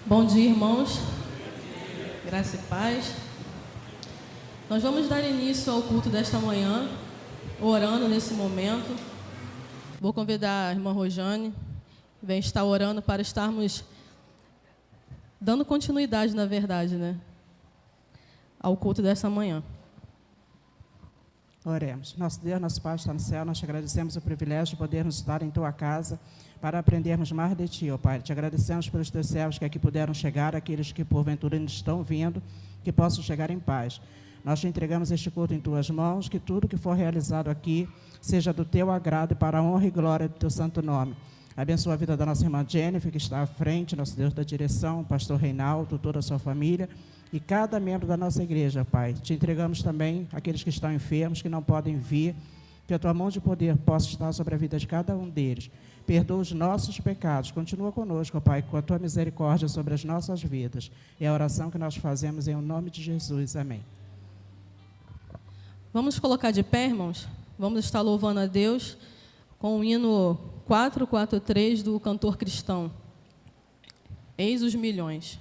Bom dia, irmãos. Graça e paz. Nós vamos dar início ao culto desta manhã, orando nesse momento. Vou convidar a irmã Rojane, que vem estar orando para estarmos dando continuidade, na verdade, ao culto desta manhã. Oremos. Nosso Deus, nosso Pai está no céu, nós te agradecemos o privilégio de podermos estar em tua casa para aprendermos mais de ti, ó Pai. Te agradecemos pelos teus servos que aqui puderam chegar, aqueles que porventura ainda estão vindo, que possam chegar em paz. Nós te entregamos este culto em tuas mãos, que tudo que for realizado aqui seja do teu agrado e para a honra e glória do teu santo nome. Abençoa a vida da nossa irmã Jennifer, que está à frente, nosso Deus da direção, o pastor Reinaldo, toda a sua família e cada membro da nossa igreja, Pai. Te entregamos também aqueles que estão enfermos, que não podem vir, que a tua mão de poder possa estar sobre a vida de cada um deles. Perdoa os nossos pecados, continua conosco, Pai, com a tua misericórdia sobre as nossas vidas. É a oração que nós fazemos em nome de Jesus. Amém. Vamos colocar de pé, irmãos? Vamos estar louvando a Deus com o hino 443 do cantor cristão. Eis os milhões.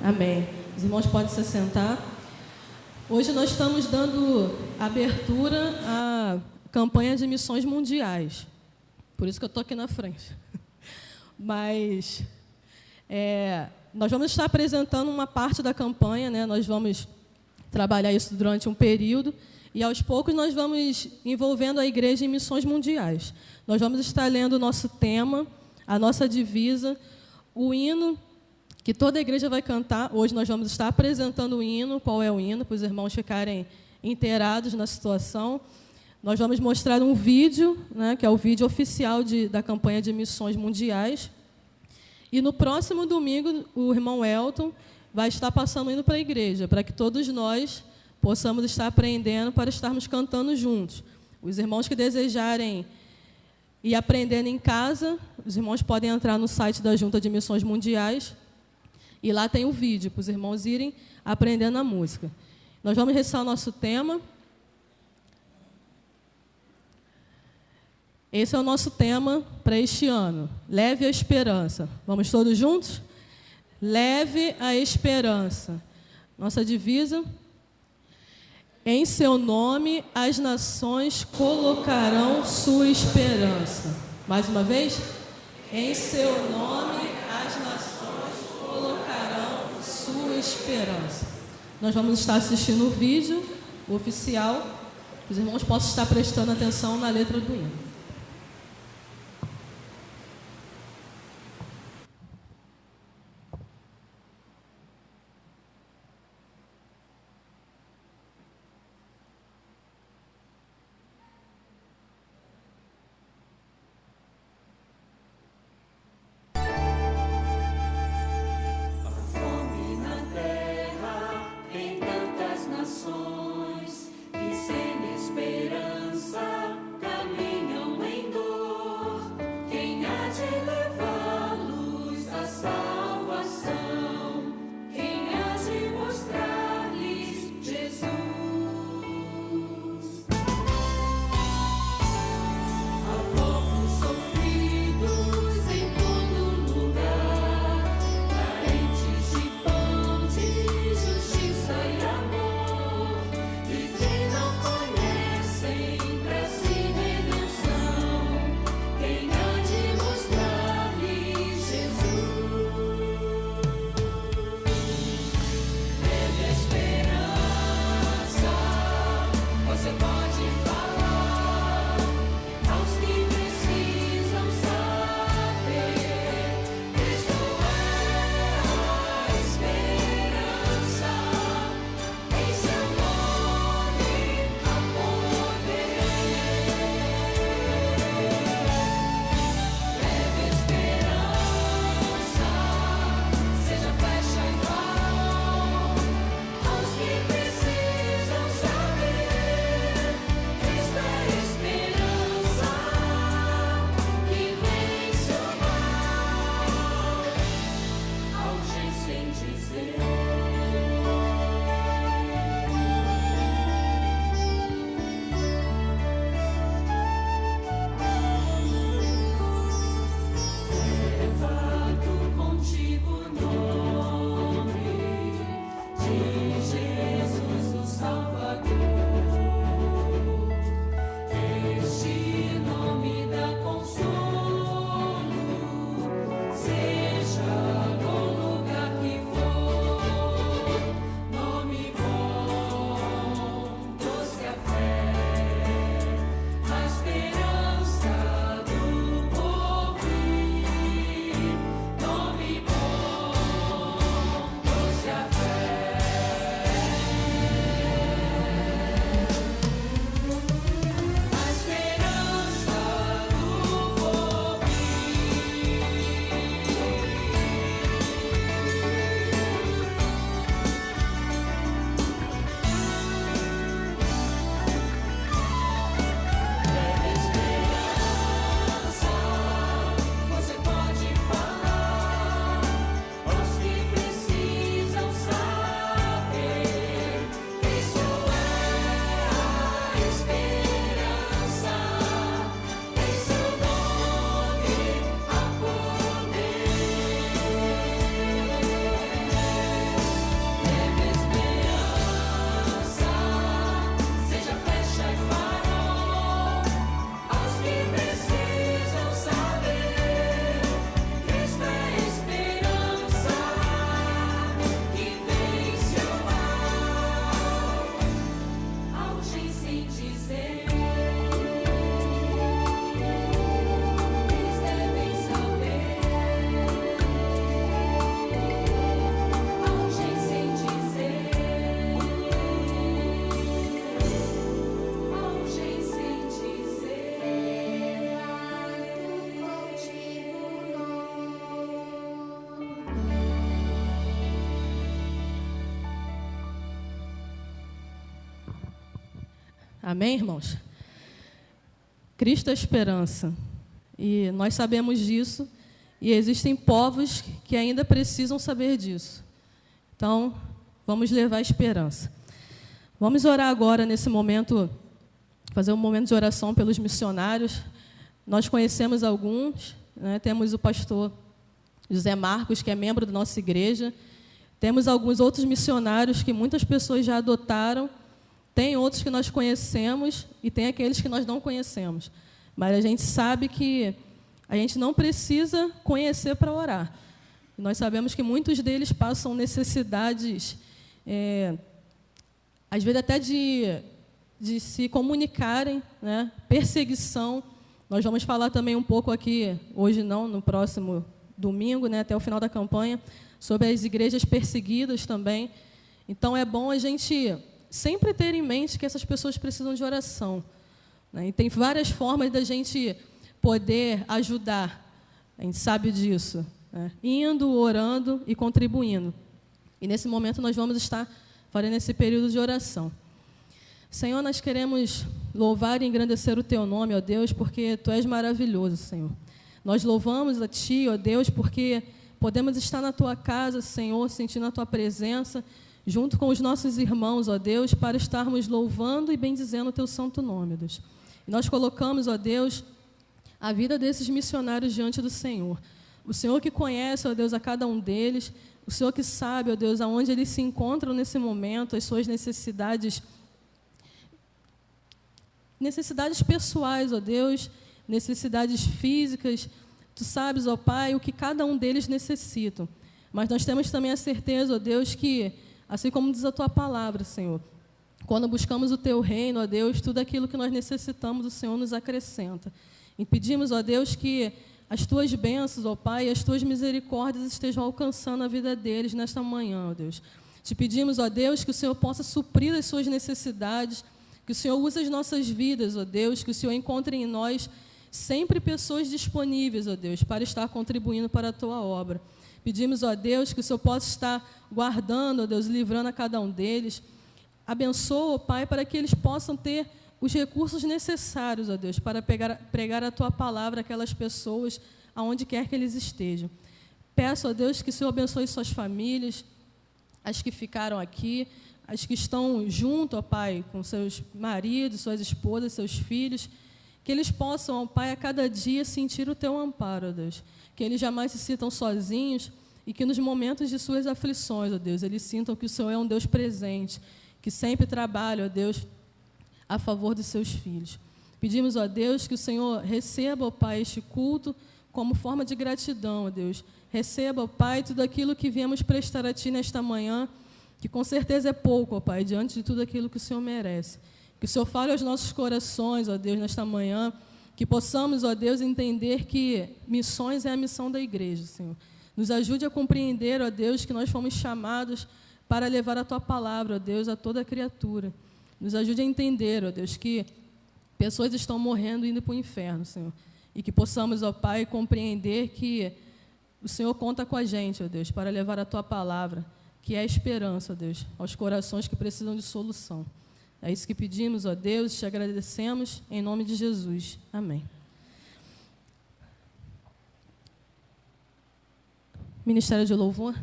Amém. Os irmãos podem se sentar. Hoje nós estamos dando abertura à campanha de missões mundiais. Por isso que eu estou aqui na frente. Mas Nós vamos estar apresentando uma parte da campanha, né? Nós vamos trabalhar isso durante um período e, aos poucos, nós vamos envolvendo a igreja em missões mundiais. Nós vamos estar lendo o nosso tema, a nossa divisa, o hino que toda a igreja vai cantar. Hoje nós vamos estar apresentando o hino, qual é o hino, para os irmãos ficarem inteirados na situação. Nós vamos mostrar um vídeo, né, que é o vídeo oficial da campanha de missões mundiais. E no próximo domingo, o irmão Elton vai estar passando o hino para a igreja, para que todos nós possamos estar aprendendo para estarmos cantando juntos. Os irmãos que desejarem ir aprendendo em casa, os irmãos podem entrar no site da Junta de Missões Mundiais, e lá tem o vídeo, para os irmãos irem aprendendo a música. Nós vamos recitar o nosso tema. Esse é o nosso tema para este ano. Leve a esperança. Vamos todos juntos? Leve a esperança. Nossa divisa. Em seu nome, as nações colocarão sua esperança. Mais uma vez. Em seu nome, as nações colocarão sua esperança. Nós vamos estar assistindo o vídeo oficial. Os irmãos possam estar prestando atenção na letra do hino. E sem esperança caminham Amém, irmãos? Cristo é a esperança. E nós sabemos disso. E existem povos que ainda precisam saber disso. Então, vamos levar esperança. Vamos orar agora nesse momento, fazer um momento de oração pelos missionários. Nós conhecemos alguns, né? Temos o pastor José Marcos, que é membro da nossa igreja. Temos alguns outros missionários que muitas pessoas já adotaram. Tem outros que nós conhecemos e tem aqueles que nós não conhecemos. Mas a gente sabe que a gente não precisa conhecer para orar. Nós sabemos que muitos deles passam necessidades, às vezes até de se comunicarem, né? Perseguição. Nós vamos falar também um pouco aqui, hoje não, no próximo domingo, né? Até o final da campanha, sobre as igrejas perseguidas também. Então, é bom a gente sempre ter em mente que essas pessoas precisam de oração, né? E tem várias formas da gente poder ajudar, a gente sabe disso, né? Indo, orando e contribuindo. E nesse momento nós vamos estar fazendo esse período de oração. Senhor, nós queremos louvar e engrandecer o Teu nome, ó Deus, porque Tu és maravilhoso, Senhor. Nós louvamos a Ti, ó Deus, porque podemos estar na Tua casa, Senhor, sentindo a Tua presença, junto com os nossos irmãos, ó Deus, para estarmos louvando e bendizendo o Teu santo nome, ó Deus. E nós colocamos, ó Deus, a vida desses missionários diante do Senhor. O Senhor que conhece, ó Deus, a cada um deles, o Senhor que sabe, ó Deus, aonde eles se encontram nesse momento, as suas necessidades pessoais, ó Deus, necessidades físicas. Tu sabes, ó Pai, o que cada um deles necessita. Mas nós temos também a certeza, ó Deus, que, assim como diz a Tua palavra, Senhor, quando buscamos o Teu reino, ó Deus, tudo aquilo que nós necessitamos, o Senhor nos acrescenta. E pedimos, ó Deus, que as Tuas bênçãos, ó Pai, as Tuas misericórdias estejam alcançando a vida deles nesta manhã, ó Deus. Te pedimos, ó Deus, que o Senhor possa suprir as suas necessidades, que o Senhor use as nossas vidas, ó Deus, que o Senhor encontre em nós sempre pessoas disponíveis, ó Deus, para estar contribuindo para a Tua obra. Pedimos, ó Deus, que o Senhor possa estar guardando, ó Deus, livrando a cada um deles. Abençoa, ó Pai, para que eles possam ter os recursos necessários, ó Deus, para pregar a Tua palavra àquelas pessoas, aonde quer que eles estejam. Peço, ó Deus, que o Senhor abençoe suas famílias, as que ficaram aqui, as que estão junto, ó Pai, com seus maridos, suas esposas, seus filhos, que eles possam, ó Pai, a cada dia sentir o Teu amparo, ó Deus, que eles jamais se sintam sozinhos e que nos momentos de suas aflições, ó Deus, eles sintam que o Senhor é um Deus presente, que sempre trabalha, ó Deus, a favor dos seus filhos. Pedimos, ó Deus, que o Senhor receba, ó Pai, este culto como forma de gratidão, ó Deus. Receba, ó Pai, tudo aquilo que viemos prestar a Ti nesta manhã, que com certeza é pouco, ó Pai, diante de tudo aquilo que o Senhor merece. Que o Senhor fale aos nossos corações, ó Deus, nesta manhã, que possamos, ó Deus, entender que missões é a missão da igreja, Senhor. Nos ajude a compreender, ó Deus, que nós fomos chamados para levar a Tua palavra, ó Deus, a toda criatura. Nos ajude a entender, ó Deus, que pessoas estão morrendo e indo para o inferno, Senhor. E que possamos, ó Pai, compreender que o Senhor conta com a gente, ó Deus, para levar a Tua palavra, que é a esperança, ó Deus, aos corações que precisam de solução. É isso que pedimos, ó Deus, te agradecemos, em nome de Jesus. Amém. Ministério de Louvor.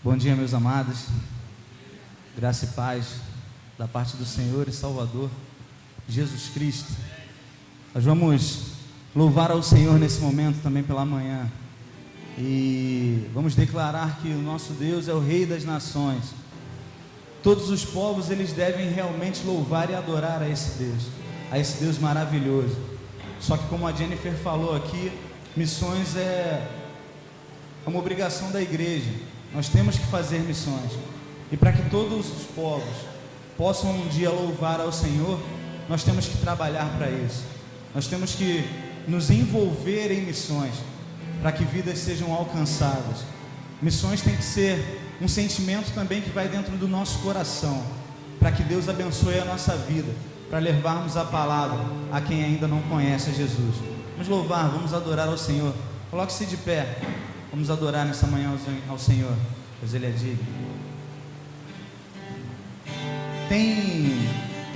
Bom dia, meus amados. Graça e paz da parte do Senhor e Salvador Jesus Cristo. Nós vamos louvar ao Senhor nesse momento também pela manhã. E vamos declarar que o nosso Deus é o Rei das nações. Todos os povos, eles devem realmente louvar e adorar a esse Deus maravilhoso. Só que, como a Jennifer falou aqui, missões é uma obrigação da igreja. Nós temos que fazer missões. E para que todos os povos possam um dia louvar ao Senhor, nós temos que trabalhar para isso. Nós temos que nos envolver em missões, para que vidas sejam alcançadas. Missões tem que ser um sentimento também que vai dentro do nosso coração, para que Deus abençoe a nossa vida, para levarmos a palavra a quem ainda não conhece a Jesus. Vamos louvar, vamos adorar ao Senhor. Coloque-se de pé, vamos adorar nessa manhã ao Senhor, pois Ele é digno.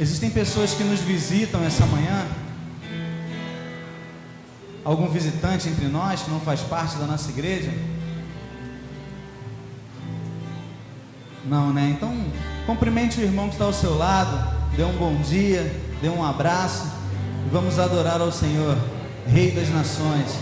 Existem pessoas que nos visitam essa manhã. Algum visitante entre nós que não faz parte da nossa igreja? Não, né? Então, cumprimente o irmão que está ao seu lado, dê um bom dia, dê um abraço e vamos adorar ao Senhor, Rei das Nações.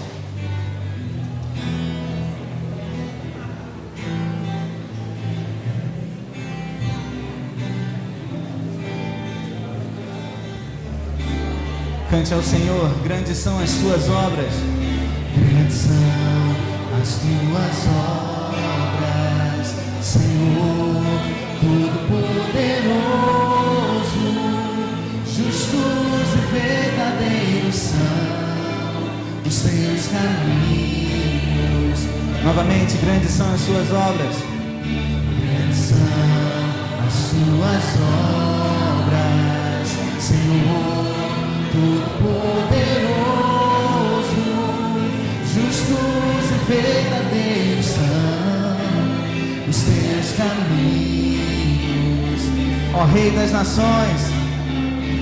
Cante ao Senhor, grandes são as suas obras. Grandes são as tuas obras, Senhor, Todo-Poderoso. Justos e verdadeiros são os teus caminhos. Novamente, grandes são as suas obras. Grandes são as suas obras, Senhor, Todo-Poderoso. Justos e verdadeiros são os teus caminhos. Ó Rei das Nações,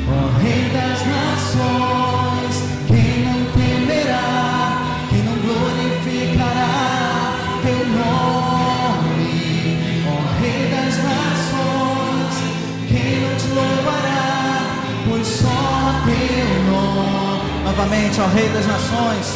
ó Rei das Nações, quem não temerá, quem não glorificará teu nome? Ó Rei das Nações, quem não te louvará, pois só teu nome. novamente, ó Rei das Nações,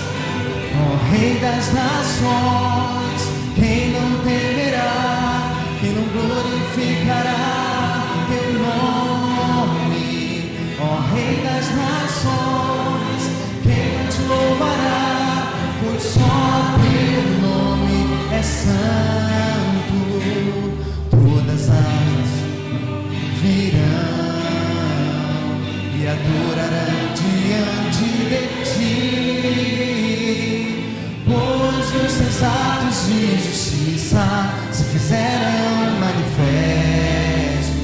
Ó Rei das Nações, quem não temerá, quem não glorificará teu nome? Ó Rei das Nações, quem não te louvará, pois só teu nome é santo. Todas as virão e adorarão diante de ti, pois os teus atos de justiça se fizeram manifesto.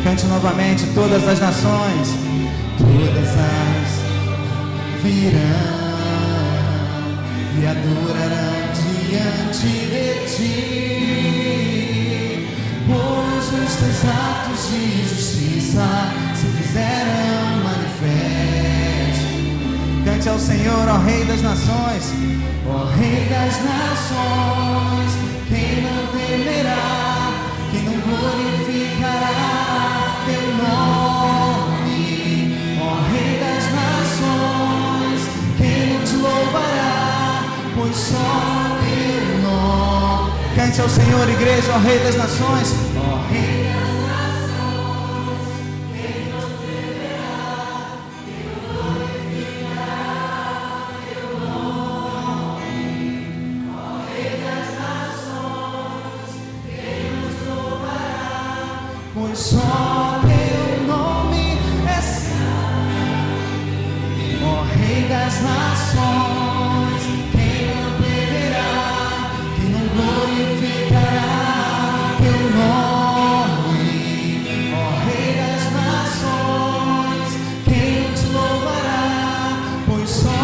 cante novamente, todas as nações, Todas as virão e adorarão diante de ti, pois os teus atos de justiça se fizeram manifesto. cante ao Senhor, ó Rei das Nações, Ó Rei das Nações, quem não temerá, quem não glorificará teu nome? Ó Rei das Nações, quem não te louvará, pois só teu nome. cante ao Senhor, igreja, ó Rei das Nações, Ó Rei das pois só teu nome é santo. Ó Rei das Nações, quem não temerá, quem não glorificará teu nome? Ó Rei das Nações, quem não te louvará, pois só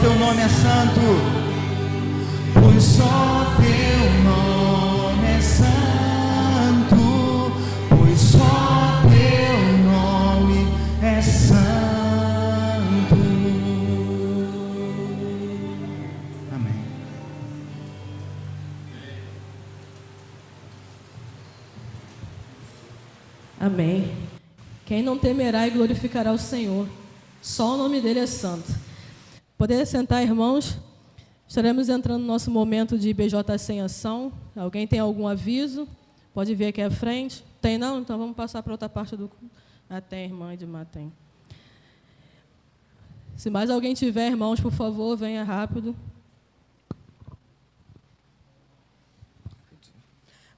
teu nome é santo, pois só teu nome é santo, pois só teu nome é santo. amém. Amém. Quem não temerá e glorificará o Senhor, só o nome dele é santo. Poder sentar, irmãos? Estaremos entrando no nosso momento de BJC em ação. Alguém tem algum aviso? Pode vir aqui à frente. Tem não? Então vamos passar para outra parte do... tem, irmã Edmar, tem. Se mais alguém tiver, irmãos, por favor, venha rápido.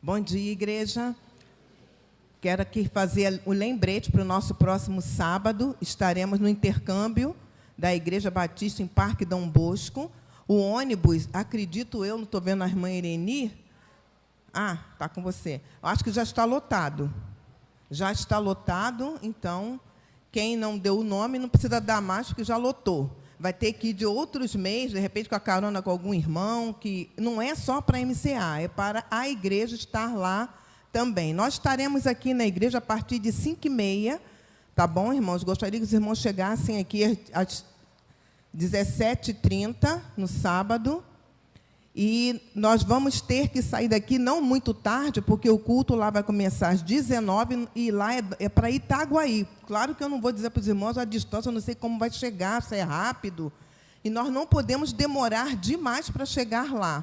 Bom dia, igreja. Quero aqui fazer o lembrete para o nosso próximo sábado. Estaremos no intercâmbio da Igreja Batista em Parque Dom Bosco. O ônibus, acredito eu, não estou vendo a irmã Ireni. Ah, está com você. Eu acho que já está lotado. Já está lotado, então, quem não deu o nome não precisa dar mais, porque já lotou. Vai ter que ir de outros meios, de repente com a carona com algum irmão, que não é só para a MCA, é para a igreja estar lá também. Nós estaremos aqui na igreja a partir de 5h30, tá bom, irmãos? Gostaria que os irmãos chegassem aqui às 17h30, no sábado. E nós vamos ter que sair daqui não muito tarde, porque o culto lá vai começar às 19h, e lá é para Itaguaí. Claro que eu não vou dizer para os irmãos a distância, eu não sei como vai chegar, se é rápido. E nós não podemos demorar demais para chegar lá.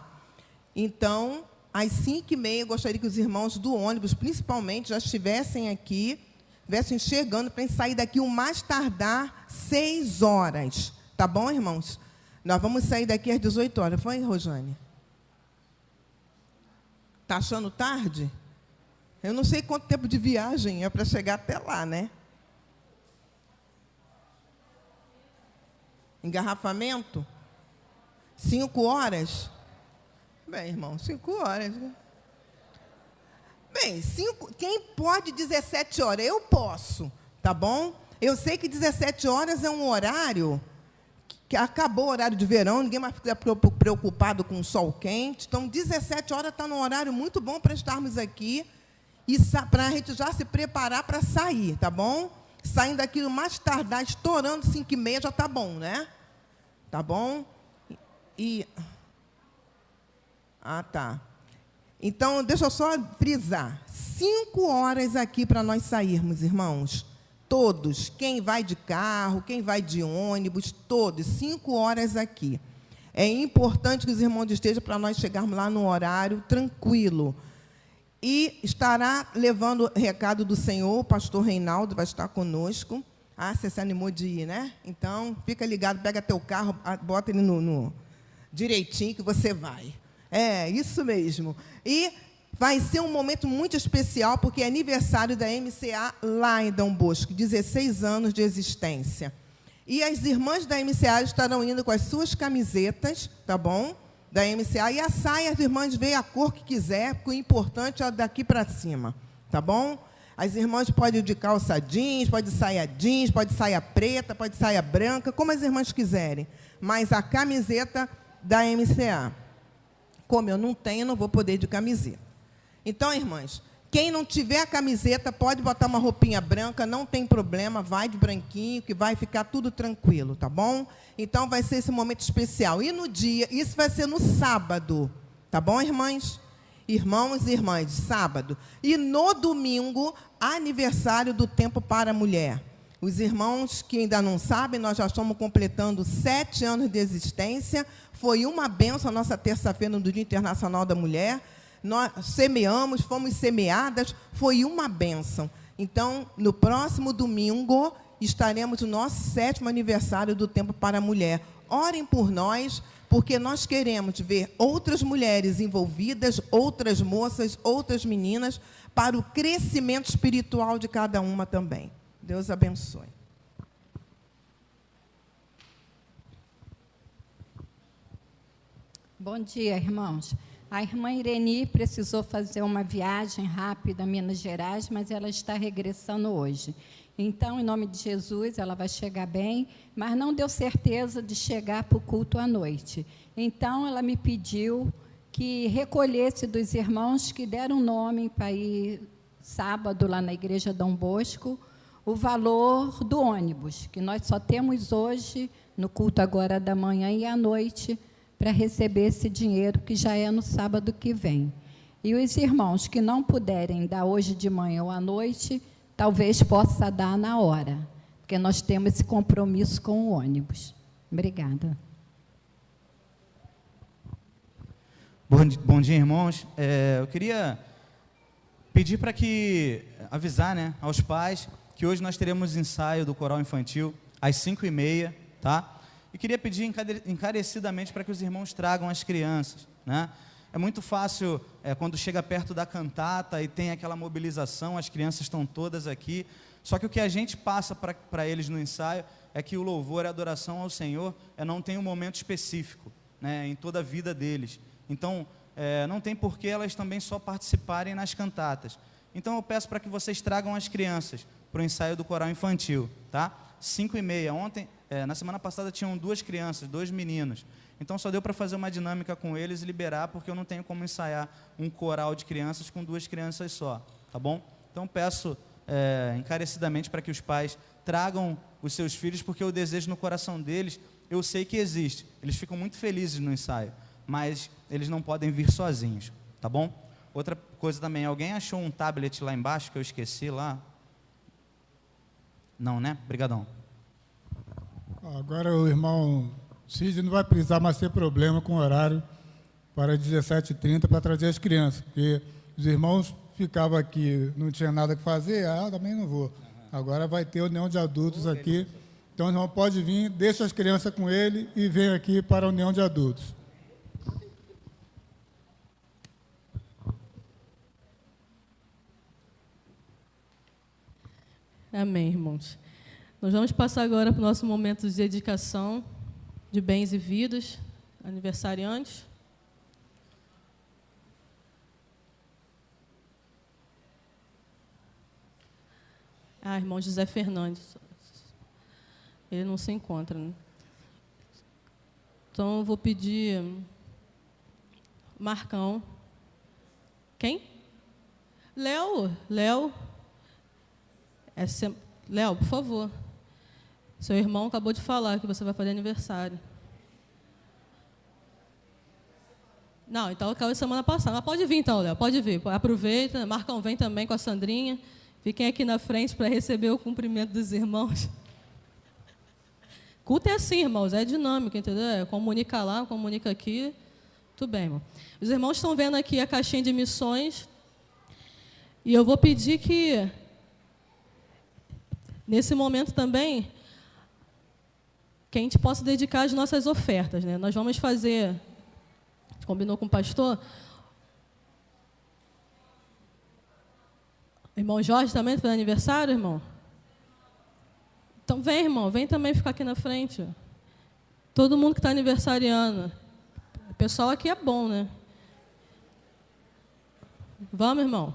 Então, às 5h30, eu gostaria que os irmãos do ônibus, principalmente, já estivessem aqui, estivessem chegando, para sair daqui o mais tardar 6 horas. Tá bom, irmãos? Nós vamos sair daqui às 18 horas. Foi, Rosane? Está achando tarde? Eu não sei quanto tempo de viagem é para chegar até lá, né? Engarrafamento? 5 horas? Bem, irmão, 5 horas. Bem, quem pode 17 horas? Eu posso, tá bom? Eu sei que 17 horas é um horário que acabou o horário de verão, ninguém mais fica preocupado com o sol quente. Então, 17 horas está num horário muito bom para estarmos aqui e para a gente já se preparar para sair, tá bom? Saindo daqui no mais tardar, estourando 5h30, já está bom, né? Tá bom? Tá. Então, deixa eu só frisar. 5 horas aqui para nós sairmos, irmãos. Todos, quem vai de carro, quem vai de ônibus, todos, 5 horas aqui. É importante que os irmãos estejam para nós chegarmos lá no horário tranquilo. E estará levando o recado do Senhor, o pastor Reinaldo vai estar conosco. Ah, você se animou de ir, né? Então, fica ligado, pega teu carro, bota ele no direitinho que você vai. É, isso mesmo. E vai ser um momento muito especial, porque é aniversário da MCA lá em Dom Bosco, 16 anos de existência. E as irmãs da MCA estarão indo com as suas camisetas, tá bom? Da MCA. E a saia, as irmãs veem a cor que quiser, porque o importante é daqui para cima, tá bom? As irmãs podem ir de calça jeans, pode saia jeans, pode saia preta, pode saia branca, como as irmãs quiserem. Mas a camiseta da MCA. Como eu não tenho, não vou poder ir de camiseta. Então, irmãs, quem não tiver a camiseta, pode botar uma roupinha branca, não tem problema, vai de branquinho, que vai ficar tudo tranquilo, tá bom? Então, vai ser esse momento especial. E no dia, isso vai ser no sábado, tá bom, irmãs? Irmãos e irmãs, sábado. E no domingo, aniversário do Tempo para a Mulher. Os irmãos que ainda não sabem, nós já estamos completando 7 anos de existência. Foi uma bênção a nossa terça-feira no Dia Internacional da Mulher. Nós semeamos, fomos semeadas, foi uma bênção. Então, no próximo domingo, estaremos no nosso 7º aniversário do Tempo para a Mulher. Orem por nós, porque nós queremos ver outras mulheres envolvidas, outras moças, outras meninas, para o crescimento espiritual de cada uma também. Deus abençoe. Bom dia, irmãos. A irmã Ireni precisou fazer uma viagem rápida a Minas Gerais, mas ela está regressando hoje. Então, em nome de Jesus, ela vai chegar bem, mas não deu certeza de chegar para o culto à noite. Então, ela me pediu que recolhesse dos irmãos que deram nome para ir sábado lá na Igreja Dom Bosco, o valor do ônibus, que nós só temos hoje, no culto agora da manhã e à noite, para receber esse dinheiro, que já é no sábado que vem. E os irmãos que não puderem dar hoje de manhã ou à noite, talvez possa dar na hora, porque nós temos esse compromisso com o ônibus. Obrigada. Bom dia, irmãos. Eu queria pedir para avisar, né, aos pais que hoje nós teremos ensaio do coral infantil às 5h30, tá? E queria pedir encarecidamente para que os irmãos tragam as crianças, né? é muito fácil, quando chega perto da cantata e tem aquela mobilização, as crianças estão todas aqui. Só que o que a gente passa para eles no ensaio é que o louvor e a adoração ao Senhor não tem um momento específico, né, em toda a vida deles. Então, não tem por que elas também só participarem nas cantatas. Então, eu peço para que vocês tragam as crianças para o ensaio do coral infantil, tá? 5h30. Ontem, na semana passada, tinham 2 crianças, 2 meninos. Então, só deu para fazer uma dinâmica com eles e liberar, porque eu não tenho como ensaiar um coral de crianças com 2 crianças só, tá bom? Então, peço encarecidamente para que os pais tragam os seus filhos, porque o desejo no coração deles, eu sei que existe. Eles ficam muito felizes no ensaio, mas eles não podem vir sozinhos, tá bom? Outra coisa também, alguém achou um tablet lá embaixo que eu esqueci lá? Não, né? Obrigadão. Agora o irmão Cid não vai precisar mais ter problema com o horário para 17h30 para trazer as crianças, porque os irmãos ficavam aqui, não tinha nada que fazer, também não vou. Agora vai ter união de adultos aqui, então o irmão pode vir, deixa as crianças com ele e vem aqui para a união de adultos. Amém, irmãos. Nós vamos passar agora para o nosso momento de dedicação de bens e vidas, aniversariantes. Irmão José Fernandes. Ele não se encontra, né? Então, eu vou pedir Marcão. Quem? Léo. Léo, por favor. Seu irmão acabou de falar que você vai fazer aniversário. Não, então acabou semana passada. Mas pode vir então, Léo, pode vir. Aproveita. Marcão, vem também com a Sandrinha. Fiquem aqui na frente para receber o cumprimento dos irmãos. Culto é assim, irmãos, é dinâmico, entendeu? Comunica lá, comunica aqui. Tudo bem, irmão. Os irmãos estão vendo aqui a caixinha de missões. E eu vou pedir que, nesse momento também, que a gente possa dedicar as nossas ofertas, né? Nós vamos fazer, combinou com o pastor. Irmão Jorge também faz aniversário, irmão? Então vem, irmão, vem também ficar aqui na frente. Todo mundo que está aniversariando. O pessoal aqui é bom, né? Vamos, irmão?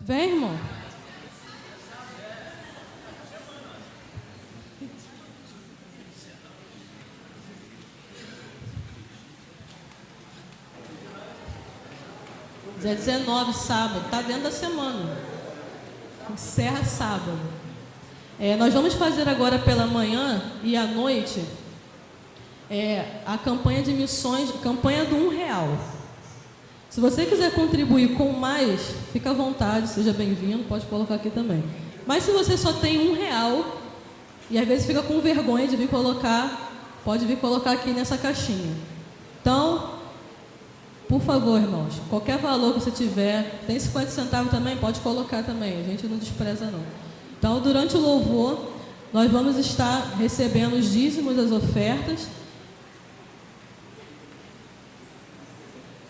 Vem, irmão. Dia 19, sábado, está dentro da semana. Encerra sábado. Nós vamos fazer agora pela manhã e à noite a campanha de missões, campanha do R$1. Se você quiser contribuir com mais, fica à vontade, seja bem-vindo, pode colocar aqui também. Mas se você só tem R$1 e às vezes fica com vergonha de vir colocar, pode vir colocar aqui nessa caixinha. Então, por favor, irmãos, qualquer valor que você tiver, tem 50 centavos também, pode colocar também, a gente não despreza não. Então, durante o louvor, nós vamos estar recebendo os dízimos das ofertas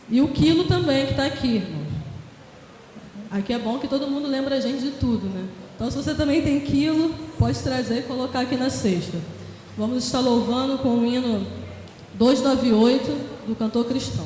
e o quilo também que está aqui, irmãos. Aqui é bom que todo mundo lembra a gente de tudo, né? Então, se você também tem quilo, pode trazer e colocar aqui na cesta. Vamos estar louvando com o hino 298 do cantor cristão.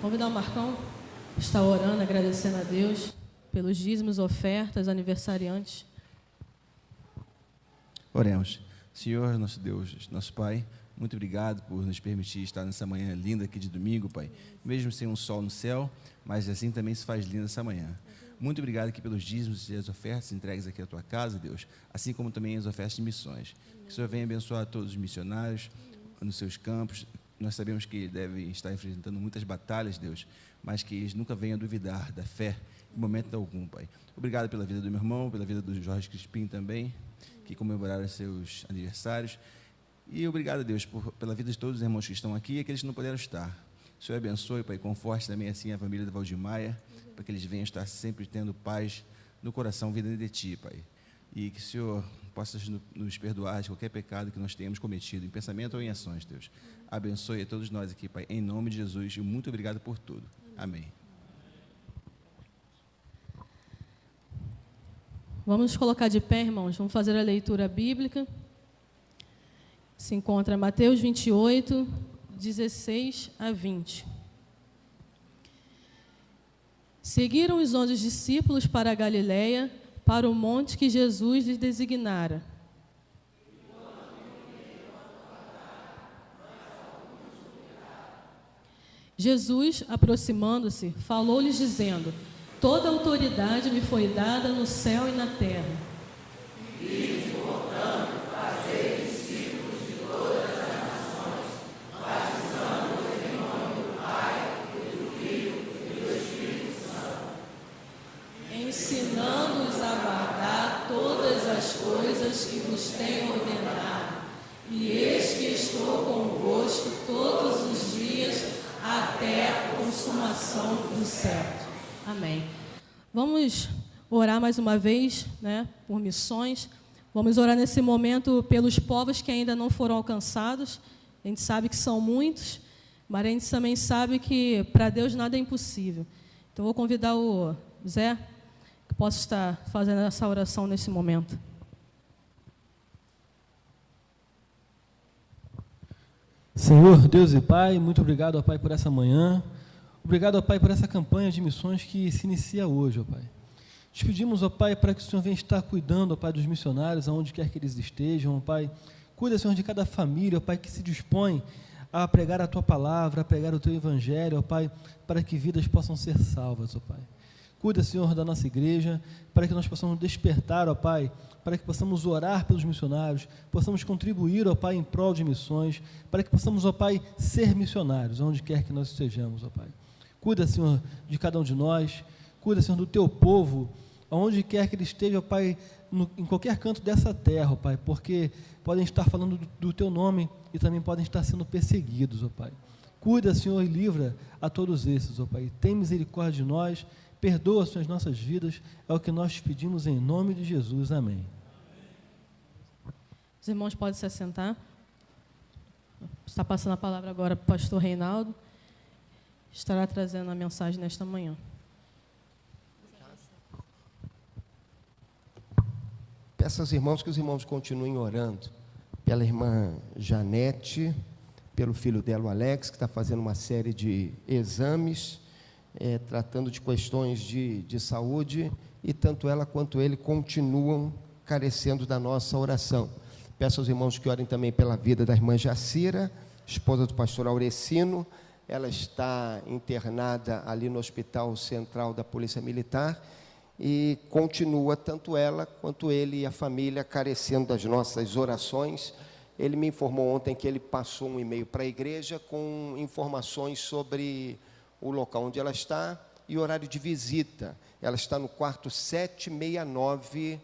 Convidar o Marcão, está orando, agradecendo a Deus pelos dízimos, ofertas, aniversariantes. Oremos. Senhor, nosso Deus, nosso Pai, muito obrigado por nos permitir estar nessa manhã linda aqui de domingo, Pai. Mesmo sem um sol no céu, mas assim também se faz linda essa manhã. Muito obrigado aqui pelos dízimos e as ofertas entregues aqui à Tua casa, Deus, assim como também as ofertas de missões. Que o Senhor venha abençoar todos os missionários nos seus campos. Nós sabemos que devem estar enfrentando muitas batalhas, Deus, mas que eles nunca venham duvidar da fé em momento algum, Pai. Obrigado pela vida do meu irmão, pela vida do Jorge Crispim também, que comemoraram seus aniversários. E obrigado, Deus, pela vida de todos os irmãos que estão aqui e aqueles que não puderam estar. O Senhor abençoe, Pai, conforte também assim a família da Valdimaia, para que eles venham estar sempre tendo paz no coração, vida de Ti, Pai. E que o Senhor possa nos perdoar de qualquer pecado que nós tenhamos cometido, em pensamento ou em ações, Deus. Abençoe a todos nós aqui, Pai, em nome de Jesus, e muito obrigado por tudo. Amém. Vamos nos colocar de pé, irmãos, vamos fazer a leitura bíblica. Se encontra Mateus 28, 16 a 20. Seguiram os 11 discípulos para a Galileia, para o monte que Jesus lhes designara. Jesus, aproximando-se, falou-lhes dizendo: toda autoridade me foi dada no céu e na terra. Ide, portanto, fazei discípulos de todas as nações, batizando-os em nome do Pai, e do Filho e do Espírito Santo, ensinando-os a guardar todas as coisas que vos tenho ordenado. E eis que estou convosco todos os dias, até a consumação do século. Amém. Vamos orar mais uma vez, né, por missões. Vamos orar nesse momento pelos povos que ainda não foram alcançados. A gente sabe que são muitos, mas a gente também sabe que para Deus nada é impossível. Então, vou convidar o Zé, que possa estar fazendo essa oração nesse momento. Senhor, Deus e Pai, muito obrigado, ó Pai, por essa manhã. Obrigado, ó Pai, por essa campanha de missões que se inicia hoje, ó Pai. Te pedimos, ó Pai, para que o Senhor venha estar cuidando, ó Pai, dos missionários, aonde quer que eles estejam, ó Pai. Cuida, Senhor, de cada família, ó Pai, que se dispõe a pregar a Tua palavra, a pregar o Teu Evangelho, ó Pai, para que vidas possam ser salvas, ó Pai. Cuida, Senhor, da nossa igreja, para que nós possamos despertar, ó Pai, para que possamos orar pelos missionários, possamos contribuir, ó Pai, em prol de missões, para que possamos, ó Pai, ser missionários, onde quer que nós estejamos, ó Pai. Cuida, Senhor, de cada um de nós, cuida, Senhor, do Teu povo, aonde quer que ele esteja, ó Pai, em qualquer canto dessa terra, ó Pai, porque podem estar falando do Teu nome e também podem estar sendo perseguidos, ó Pai. Cuida, Senhor, e livra a todos esses, ó Pai. Tem misericórdia de nós, perdoa, Senhor, as nossas vidas, é o que nós te pedimos em nome de Jesus. Amém. Os irmãos podem se assentar. Está passando a palavra agora para o pastor Reinaldo. Estará trazendo a mensagem nesta manhã. Peço aos irmãos que os irmãos continuem orando pela irmã Janete, pelo filho dela, o Alex, que está fazendo uma série de exames, tratando de questões de saúde, e tanto ela quanto ele continuam carecendo da nossa oração. Peço aos irmãos que orem também pela vida da irmã Jacira, esposa do pastor Aurecino. Ela está internada ali no Hospital Central da Polícia Militar e continua, tanto ela quanto ele e a família, carecendo das nossas orações. Ele me informou ontem que ele passou um e-mail para a igreja com informações sobre o local onde ela está e horário de visita. Ela está no quarto 769,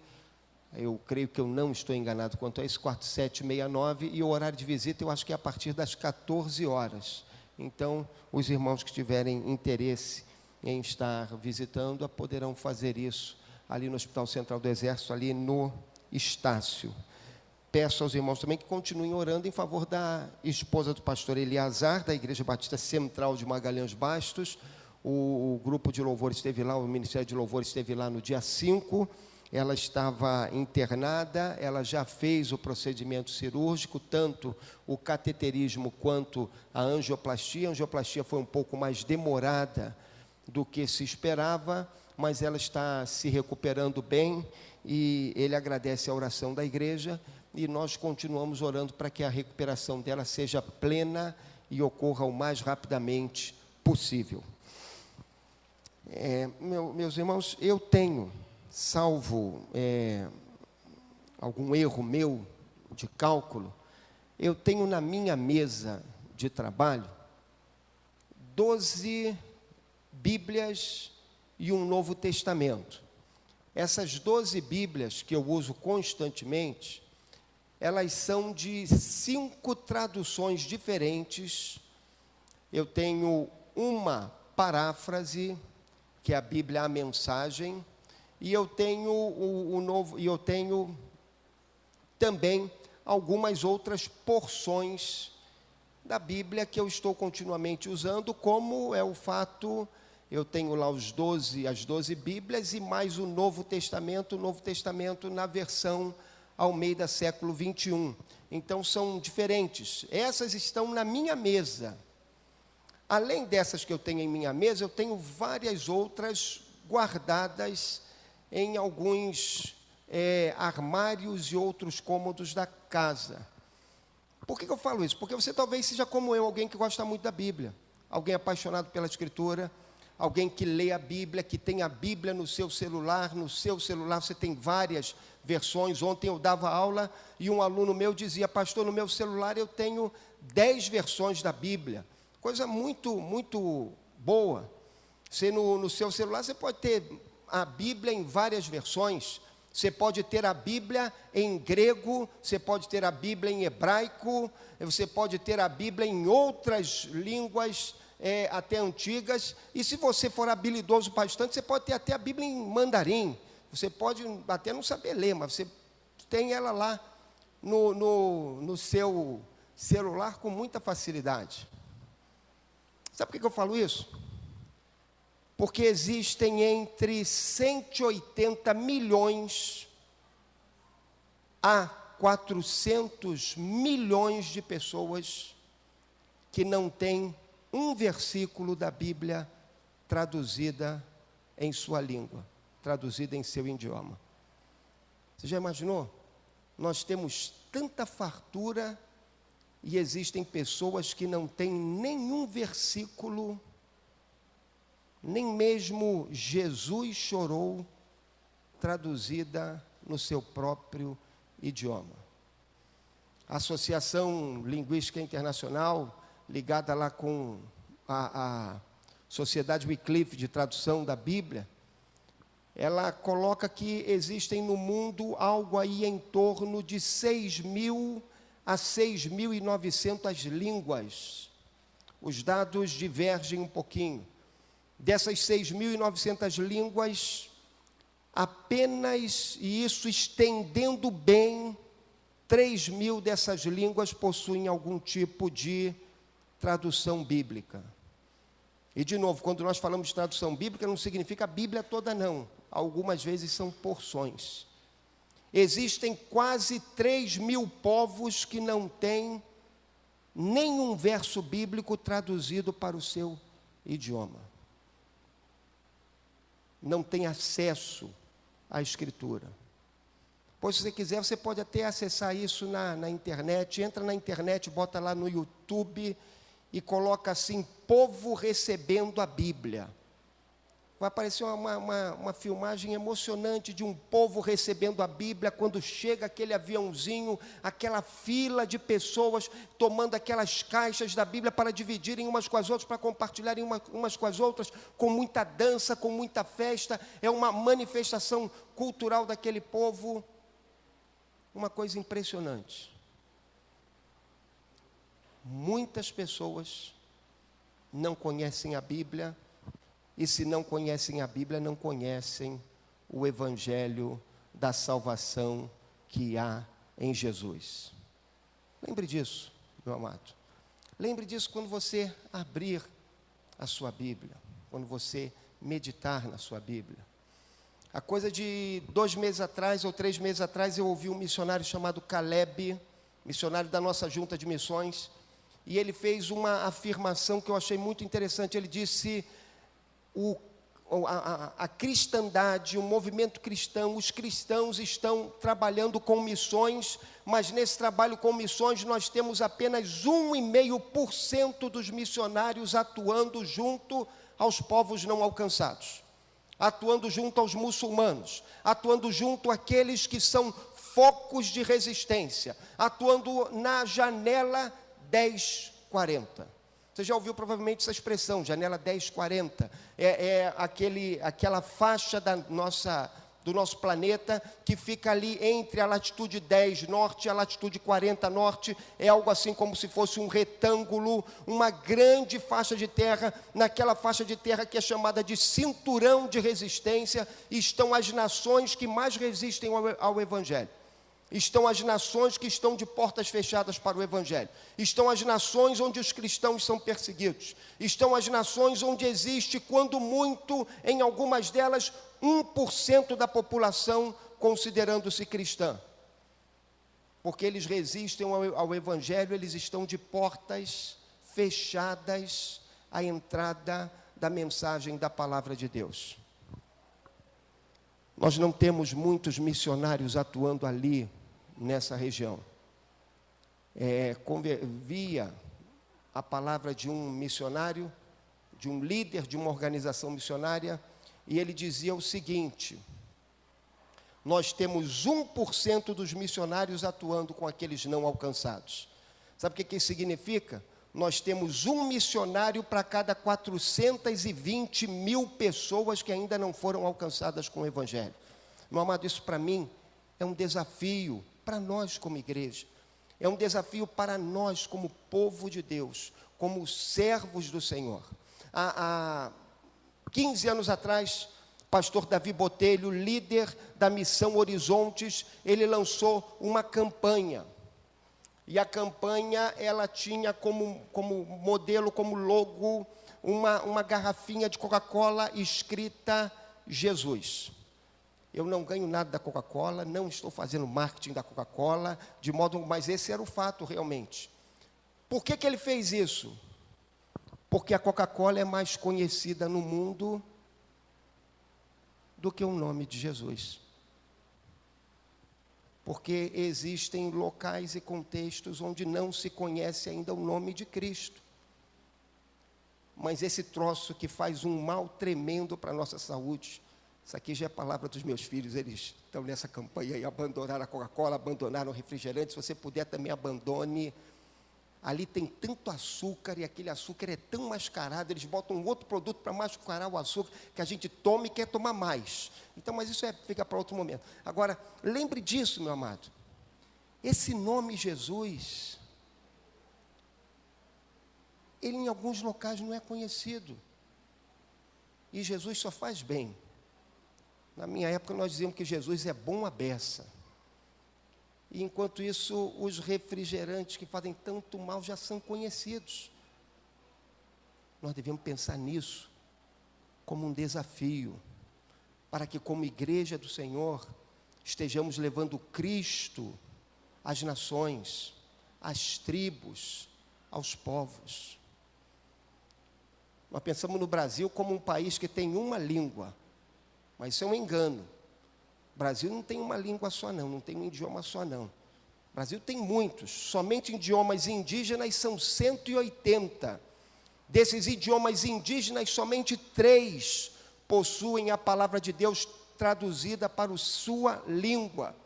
eu creio que eu não estou enganado quanto a esse, quarto 769, e o horário de visita eu acho que é a partir das 14 horas. Então, os irmãos que tiverem interesse em estar visitando, poderão fazer isso ali no Hospital Central do Exército, ali no Estácio. Peço aos irmãos também que continuem orando em favor da esposa do pastor Eliazar, da Igreja Batista Central de Magalhães Bastos. O grupo de louvor esteve lá, o Ministério de Louvor esteve lá no dia 5, ela estava internada, ela já fez o procedimento cirúrgico, tanto o cateterismo quanto a angioplastia. A angioplastia foi um pouco mais demorada do que se esperava, mas ela está se recuperando bem e ele agradece a oração da igreja e nós continuamos orando para que a recuperação dela seja plena e ocorra o mais rapidamente possível. Meus irmãos, eu tenho, salvo algum erro meu de cálculo, eu tenho na minha mesa de trabalho 12 Bíblias e um Novo Testamento. Essas 12 Bíblias que eu uso constantemente, elas são de 5 traduções diferentes. Eu tenho uma paráfrase, que é a Bíblia, a Mensagem, e eu tenho eu tenho também algumas outras porções da Bíblia que eu estou continuamente usando, como é o fato, eu tenho lá as 12 Bíblias e mais o Novo Testamento na versão Almeida século 21. Então são diferentes. Essas estão na minha mesa. Além dessas que eu tenho em minha mesa, eu tenho várias outras guardadas em alguns armários e outros cômodos da casa. Por que eu falo isso? Porque você talvez seja como eu, alguém que gosta muito da Bíblia, alguém apaixonado pela Escritura, alguém que lê a Bíblia, que tem a Bíblia no seu celular. No seu celular você tem várias versões. Ontem eu dava aula e um aluno meu dizia: pastor, no meu celular eu tenho 10 versões da Bíblia. Coisa muito, muito boa. Você no seu celular você pode ter a Bíblia em várias versões. Você pode ter a Bíblia em grego, você pode ter a Bíblia em hebraico, você pode ter a Bíblia em outras línguas até antigas. E se você for habilidoso bastante, você pode ter até a Bíblia em mandarim. Você pode até não saber ler, mas você tem ela lá no seu celular com muita facilidade. Sabe por que eu falo isso? Porque existem entre 180 milhões a 400 milhões de pessoas que não têm um versículo da Bíblia traduzida em sua língua, traduzida em seu idioma. Você já imaginou? Nós temos tanta fartura e existem pessoas que não têm nenhum versículo. Nem mesmo Jesus chorou, traduzida no seu próprio idioma. A Associação Linguística Internacional, ligada lá com a Sociedade Wycliffe de Tradução da Bíblia, ela coloca que existem no mundo algo aí em torno de 6.000 a 6.900 línguas. Os dados divergem um pouquinho. Dessas 6.900 línguas, apenas, e isso estendendo bem, 3.000 dessas línguas possuem algum tipo de tradução bíblica. E, de novo, quando nós falamos de tradução bíblica, não significa a Bíblia toda, não. Algumas vezes são porções. Existem quase 3.000 povos que não têm nenhum verso bíblico traduzido para o seu idioma. Não tem acesso à Escritura. Pois, se você quiser, você pode até acessar isso na internet. Entra na internet, bota lá no YouTube e coloca assim: povo recebendo a Bíblia. Vai aparecer uma filmagem emocionante de um povo recebendo a Bíblia, quando chega aquele aviãozinho, aquela fila de pessoas tomando aquelas caixas da Bíblia para dividirem umas com as outras, para compartilharem umas com as outras, com muita dança, com muita festa. É uma manifestação cultural daquele povo, uma coisa impressionante. Muitas pessoas não conhecem a Bíblia. E se não conhecem a Bíblia, não conhecem o Evangelho da salvação que há em Jesus. Lembre disso, meu amado. Lembre disso quando você abrir a sua Bíblia, quando você meditar na sua Bíblia. Há coisa de 2 meses atrás ou 3 meses atrás, eu ouvi um missionário chamado Caleb, missionário da nossa junta de missões, e ele fez uma afirmação que eu achei muito interessante. Ele disse: a cristandade, o movimento cristão, os cristãos estão trabalhando com missões, mas nesse trabalho com missões nós temos apenas 1,5% dos missionários atuando junto aos povos não alcançados, atuando junto aos muçulmanos, atuando junto àqueles que são focos de resistência, atuando na janela 1040. Você já ouviu provavelmente essa expressão, janela 1040. Aquela faixa do nosso planeta que fica ali entre a latitude 10 norte e a latitude 40 norte. É algo assim como se fosse um retângulo, uma grande faixa de terra. Naquela faixa de terra que é chamada de cinturão de resistência, estão as nações que mais resistem ao Evangelho. Estão as nações que estão de portas fechadas para o Evangelho. Estão as nações onde os cristãos são perseguidos. Estão as nações onde existe, quando muito, em algumas delas, 1% da população considerando-se cristã. Porque eles resistem ao Evangelho, eles estão de portas fechadas à entrada da mensagem da palavra de Deus. Nós não temos muitos missionários atuando ali, nessa região. Via a palavra de um missionário, de um líder de uma organização missionária, e ele dizia o seguinte: nós temos 1% dos missionários atuando com aqueles não alcançados. Sabe o que isso significa? Nós temos um missionário para cada 420 mil pessoas que ainda não foram alcançadas com o Evangelho. Meu amado, isso para mim é um desafio para nós como igreja. É um desafio para nós como povo de Deus, como servos do Senhor. Há 15 anos atrás, pastor Davi Botelho, líder da Missão Horizontes, ele lançou uma campanha. E a campanha, ela tinha como modelo, como logo, uma garrafinha de Coca-Cola escrita Jesus. Eu não ganho nada da Coca-Cola, não estou fazendo marketing da Coca-Cola, mas esse era o fato realmente. Por que ele fez isso? Porque a Coca-Cola é mais conhecida no mundo do que o nome de Jesus. Porque existem locais e contextos onde não se conhece ainda o nome de Cristo. Mas esse troço que faz um mal tremendo para a nossa saúde. Isso aqui já é a palavra dos meus filhos, eles estão nessa campanha aí, abandonaram a Coca-Cola, abandonaram o refrigerante. Se você puder também abandone. Ali tem tanto açúcar e aquele açúcar é tão mascarado, eles botam um outro produto para mascarar o açúcar que a gente toma e quer tomar mais. Então, mas isso fica para outro momento. Agora, lembre disso, meu amado. Esse nome Jesus, ele em alguns locais não é conhecido. E Jesus só faz bem. Na minha época nós dizíamos que Jesus é bom à beça. E enquanto isso, os refrigerantes que fazem tanto mal já são conhecidos. Nós devemos pensar nisso como um desafio, para que como igreja do Senhor, estejamos levando Cristo às nações, às tribos, aos povos. Nós pensamos no Brasil como um país que tem uma língua, mas isso é um engano. O Brasil não tem uma língua só não tem um idioma só não. O Brasil tem muitos, somente idiomas indígenas são 180. Desses idiomas indígenas, somente 3 possuem a palavra de Deus traduzida para a sua língua.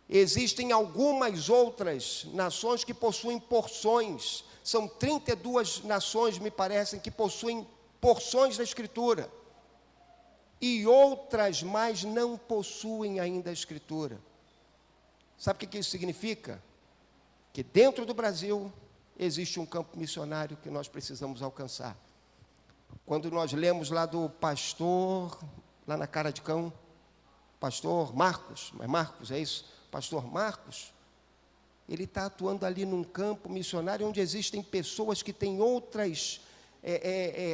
Existem algumas outras nações que possuem porções. São 32 nações, me parecem, que possuem porções da Escritura. E outras mais não possuem ainda a Escritura. Sabe o que isso significa? Que dentro do Brasil existe um campo missionário que nós precisamos alcançar. Quando nós lemos lá do pastor, lá na Cara de Cão, pastor Marcos, mas Marcos, é isso? Pastor Marcos, ele está atuando ali num campo missionário onde existem pessoas que têm outras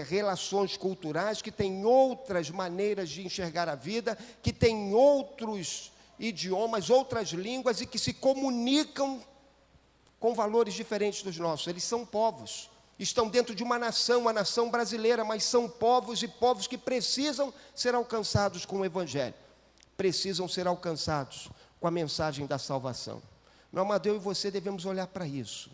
relações culturais, que têm outras maneiras de enxergar a vida, que têm outros idiomas, outras línguas e que se comunicam com valores diferentes dos nossos. Eles são povos, estão dentro de uma nação, a nação brasileira, mas são povos e povos que precisam ser alcançados com o Evangelho, precisam ser alcançados com a mensagem da salvação. Meu amado, eu e você devemos olhar para isso.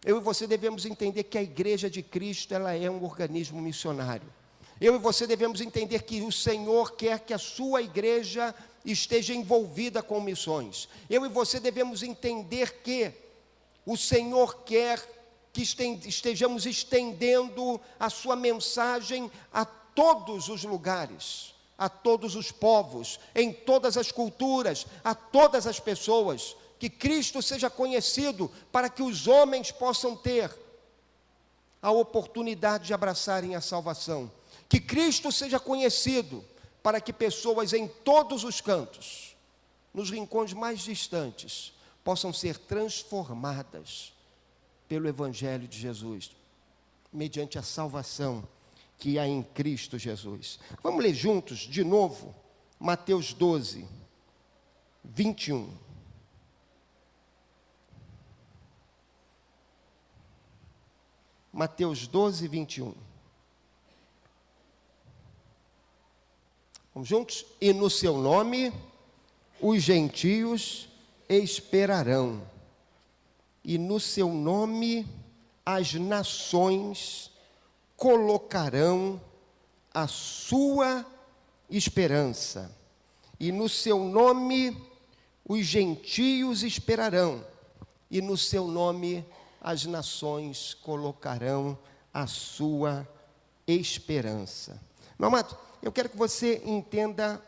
Eu e você devemos entender que a Igreja de Cristo, ela é um organismo missionário. Eu e você devemos entender que o Senhor quer que a sua igreja esteja envolvida com missões. Eu e você devemos entender que o Senhor quer que estejamos estendendo a sua mensagem a todos os lugares, a todos os povos, em todas as culturas, a todas as pessoas. Que Cristo seja conhecido para que os homens possam ter a oportunidade de abraçarem a salvação. Que Cristo seja conhecido para que pessoas em todos os cantos, nos rincões mais distantes, possam ser transformadas pelo Evangelho de Jesus, mediante a salvação que há em Cristo Jesus. Vamos ler juntos, de novo, Mateus 12, 21. Mateus 12, 21. Vamos juntos? E no seu nome os gentios esperarão, e no seu nome as nações colocarão a sua esperança, e no seu nome os gentios esperarão, e no seu nome as nações colocarão a sua esperança. Meu amado, eu quero que você entenda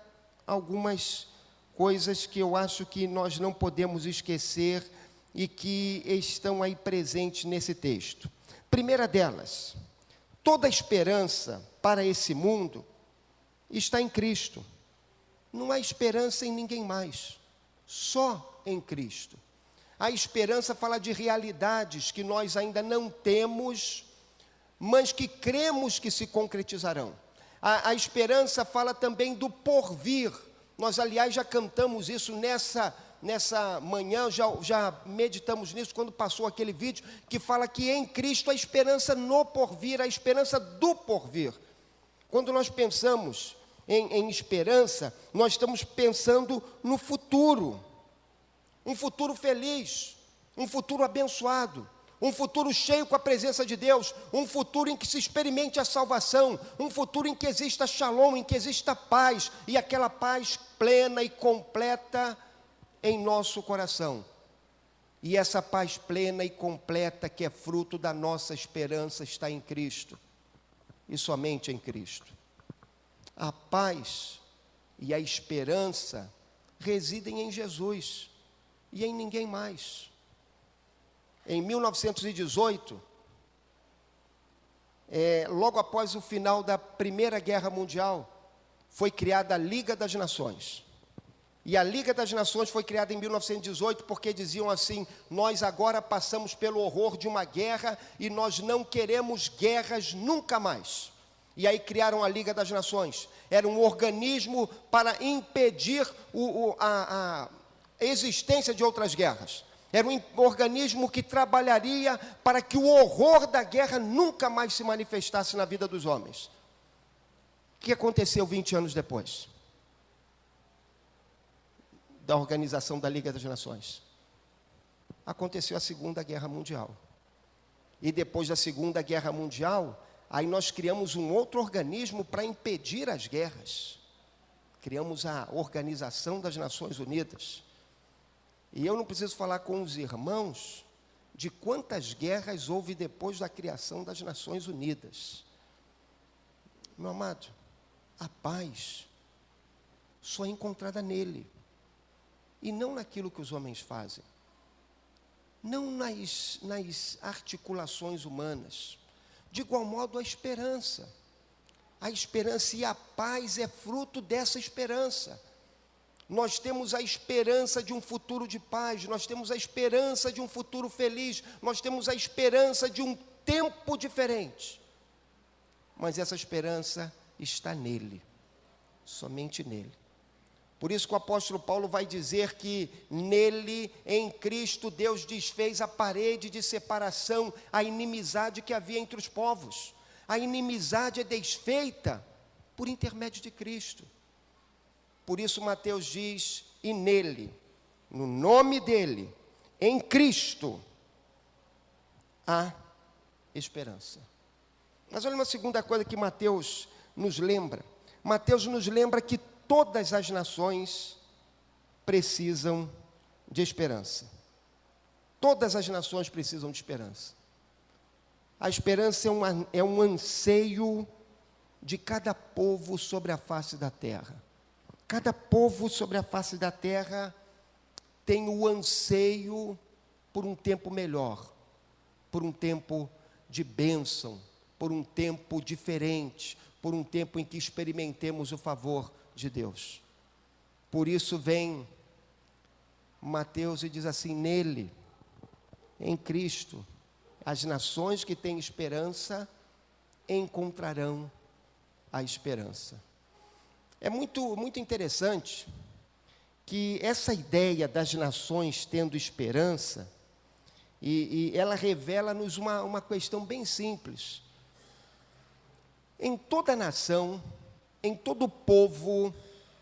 algumas coisas que eu acho que nós não podemos esquecer e que estão aí presentes nesse texto. Primeira delas, toda esperança para esse mundo está em Cristo. Não há esperança em ninguém mais, só em Cristo. A esperança fala de realidades que nós ainda não temos, mas que cremos que se concretizarão. A esperança fala também do porvir. Nós, aliás, já cantamos isso nessa manhã, já meditamos nisso quando passou aquele vídeo, que fala que em Cristo a esperança no porvir, a esperança do porvir. Quando nós pensamos em esperança, nós estamos pensando no futuro. Um futuro feliz, um futuro abençoado, um futuro cheio com a presença de Deus, um futuro em que se experimente a salvação, um futuro em que exista shalom, em que exista paz, e aquela paz plena e completa em nosso coração. E essa paz plena e completa que é fruto da nossa esperança está em Cristo, e somente em Cristo. A paz e a esperança residem em Jesus e em ninguém mais. Em 1918, logo após o final da Primeira Guerra Mundial, foi criada a Liga das Nações. E a Liga das Nações foi criada em 1918 porque diziam assim: nós agora passamos pelo horror de uma guerra e nós não queremos guerras nunca mais. E aí criaram a Liga das Nações. Era um organismo para impedir a existência de outras guerras. Era um organismo que trabalharia para que o horror da guerra nunca mais se manifestasse na vida dos homens. O que aconteceu 20 anos depois da organização da Liga das Nações? Aconteceu a Segunda Guerra Mundial. E depois da Segunda Guerra Mundial, aí nós criamos um outro organismo para impedir as guerras. Criamos a Organização das Nações Unidas. E eu não preciso falar com os irmãos de quantas guerras houve depois da criação das Nações Unidas. Meu amado, a paz só é encontrada nele, e não naquilo que os homens fazem, não nas articulações humanas. De igual modo, a esperança e a paz é fruto dessa esperança. Nós temos a esperança de um futuro de paz, nós temos a esperança de um futuro feliz, nós temos a esperança de um tempo diferente. mas essa esperança está nele, somente nele. Por isso que o apóstolo Paulo vai dizer que nele, em Cristo, Deus desfez a parede de separação, a inimizade que havia entre os povos. A inimizade é desfeita por intermédio de Cristo. Por isso Mateus diz, e nele, no nome dele, em Cristo, há esperança. Mas olha uma segunda coisa que Mateus nos lembra. Mateus nos lembra que todas as nações precisam de esperança. Todas as nações precisam de esperança. A esperança é um anseio de cada povo sobre a face da terra. Cada povo sobre a face da terra tem o anseio por um tempo melhor, por um tempo de bênção, por um tempo diferente, por um tempo em que experimentemos o favor de Deus. Por isso vem Mateus e diz assim, nele, em Cristo, as nações que têm esperança encontrarão a esperança. É muito interessante que essa ideia das nações tendo esperança, e ela revela-nos uma questão bem simples. Em toda nação, em todo povo,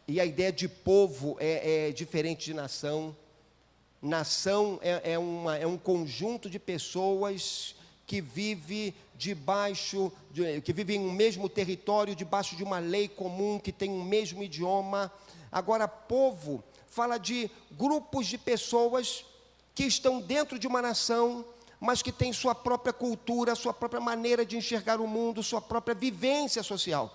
e a ideia de povo é diferente de nação. Nação é um conjunto de pessoas que vive que vivem em um mesmo território, debaixo de uma lei comum, que tem um mesmo idioma. Agora, povo fala de grupos de pessoas que estão dentro de uma nação, mas que têm sua própria cultura, sua própria maneira de enxergar o mundo, sua própria vivência social.